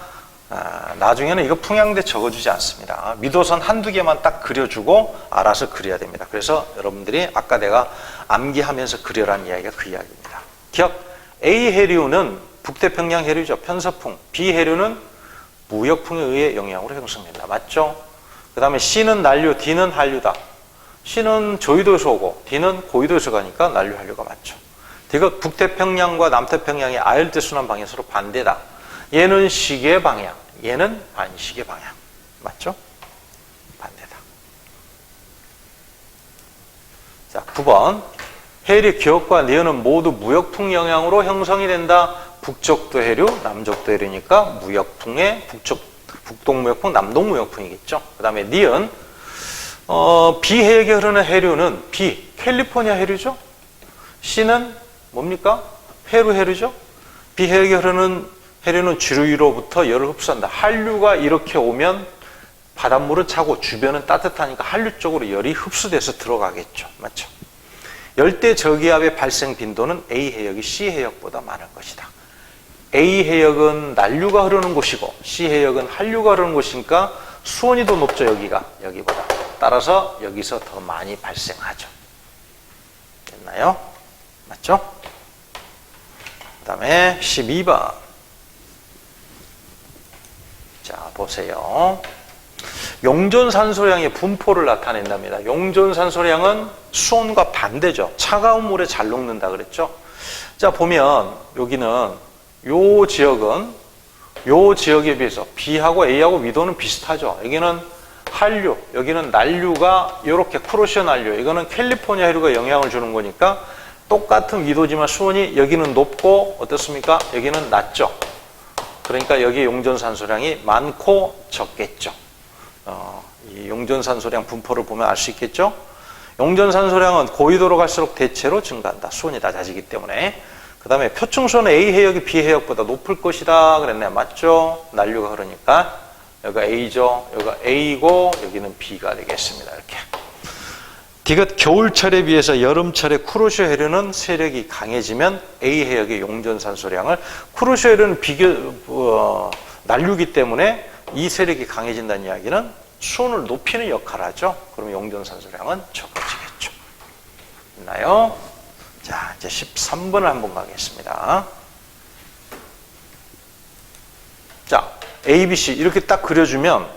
나중에는 이거 풍향대 적어주지 않습니다. 미도선 한두 개만 딱 그려주고 알아서 그려야 됩니다. 그래서 여러분들이 아까 내가 암기하면서 그려라는 이야기가 그 이야기입니다. 기억, A 해류는 북태평양 해류죠. 편서풍. B 해류는 무역풍에 의해 영향으로 형성된다. 맞죠? 그 다음에 C는 난류, D는 한류다. C는 조이도에서 오고 D는 고이도에서 가니까 난류, 한류가 맞죠. D가 북태평양과 남태평양의 아열대 순환 방향 서로 반대다. 얘는 시계 방향, 얘는 반시계 방향. 맞죠? 반대다. 자, 9번. 해리 기역과 니은은 모두 무역풍 영향으로 형성이 된다. 북쪽도 해류, 남쪽도 해류니까 무역풍의 북동무역풍, 남동무역풍이겠죠. 그 다음에 니은, 비해역에 흐르는 해류는 B, 캘리포니아 해류죠. C는 뭡니까? 페루 해류죠. 비해역에 흐르는 해류는 주류로부터 열을 흡수한다. 한류가 이렇게 오면 바닷물은 차고 주변은 따뜻하니까 한류 쪽으로 열이 흡수돼서 들어가겠죠. 맞죠? 열대 저기압의 발생 빈도는 A 해역이 C 해역보다 많을 것이다. A 해역은 난류가 흐르는 곳이고 C 해역은 한류가 흐르는 곳이니까 수온이 더 높죠. 여기보다. 따라서 여기서 더 많이 발생하죠. 됐나요? 맞죠? 그 다음에 12번. 자, 보세요. 용존산소량의 분포를 나타낸답니다. 용존산소량은 수온과 반대죠. 차가운 물에 잘 녹는다 그랬죠. 자, 보면 여기는 요 지역은 요 지역에 비해서 B하고 A하고 위도는 비슷하죠. 여기는 한류, 여기는 난류가 이렇게 크로시아 난류, 이거는 캘리포니아 해류가 영향을 주는 거니까 똑같은 위도지만 수온이 여기는 높고 어떻습니까? 여기는 낮죠. 그러니까 여기 용존산소량이 많고 적겠죠. 이 용존산소량 분포를 보면 알 수 있겠죠. 용존산소량은 고위도로 갈수록 대체로 증가한다. 수온이 낮아지기 때문에. 그 다음에 표층수온은 A 해역이 B 해역보다 높을 것이다 그랬네. 맞죠? 난류가 흐르니까 여기가 A죠. 여기가 A고 여기는 B가 되겠습니다. 이렇게. 디귿 겨울철에 비해서 여름철에 쿠로시오 해류는 세력이 강해지면 A 해역의 용존산소량을, 쿠로시오 해류는 난류기 때문에 이 세력이 강해진다는 이야기는 수온을 높이는 역할을 하죠. 그러면 용존산소량은 적어지겠죠. 있나요? 자, 이제 13번을 한번 가겠습니다. 자, A, B, C 이렇게 딱 그려주면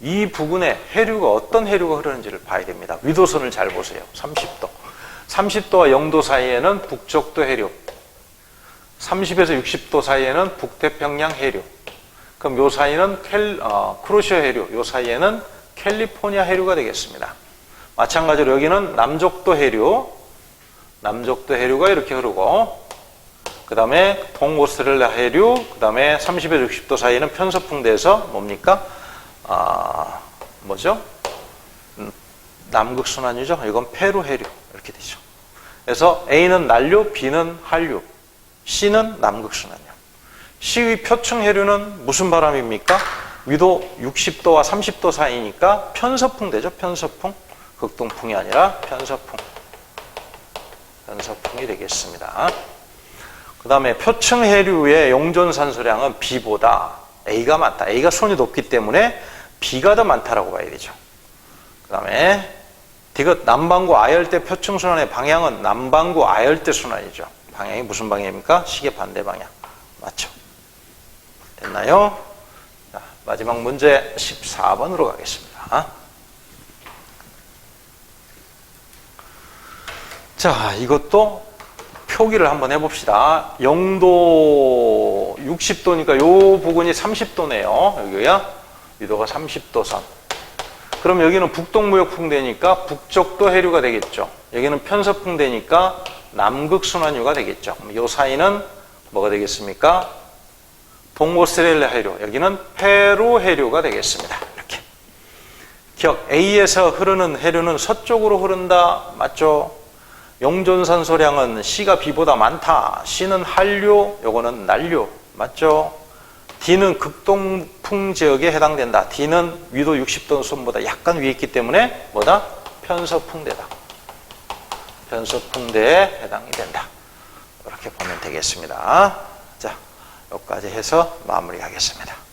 이 부근에 해류가 어떤 해류가 흐르는지를 봐야 됩니다. 위도선을 잘 보세요. 30도. 30도와 0도 사이에는 북쪽도 해류. 30에서 60도 사이에는 북태평양 해류. 그럼 요 사이는 쿠로시아 해류, 요 사이에는 캘리포니아 해류가 되겠습니다. 마찬가지로 여기는 남쪽도 해류가 이렇게 흐르고, 그 다음에 동오스트렐라 해류, 그 다음에 30에서 60도 사이에는 편서풍대에서 뭡니까? 뭐죠? 남극순환유죠. 이건 페루 해류. 이렇게 되죠. 그래서 A는 난류, B는 한류, C는 남극순환유. C의 표층 해류는 무슨 바람입니까? 위도 60도와 30도 사이니까 편서풍 되죠. 편서풍. 극동풍이 아니라 편서풍이 되겠습니다. 그 다음에 표층 해류의 용존산소량은 B보다 A가 많다. A가 수온이 높기 때문에 B가 더 많다라고 봐야 되죠. 그 다음에 디귿 남반구 아열대 표층순환의 방향은 남반구 아열대 순환이죠. 방향이 무슨 방향입니까? 시계 반대 방향. 맞죠? 됐나요? 자, 마지막 문제 14번으로 가겠습니다. 자, 이것도 표기를 한번 해봅시다. 0도 60도니까 요 부근이 30도네요. 여기가 위도가 30도 선. 그럼 여기는 북동무역풍대니까 북쪽도 해류가 되겠죠. 여기는 편서풍대니까 남극순환유가 되겠죠. 그럼 요 사이는 뭐가 되겠습니까? 동오스트렐라 해류, 여기는 페루 해류가 되겠습니다. 이렇게. 기억, A에서 흐르는 해류는 서쪽으로 흐른다. 맞죠? 용존산소량은 C가 B보다 많다. C는 한류, 요거는 난류. 맞죠? D는 극동풍 지역에 해당된다. D는 위도 60도 선보다 약간 위에 있기 때문에 뭐다? 편서풍대다. 변소풍대에 해당이 된다. 이렇게 보면 되겠습니다. 자, 여기까지 해서 마무리하겠습니다.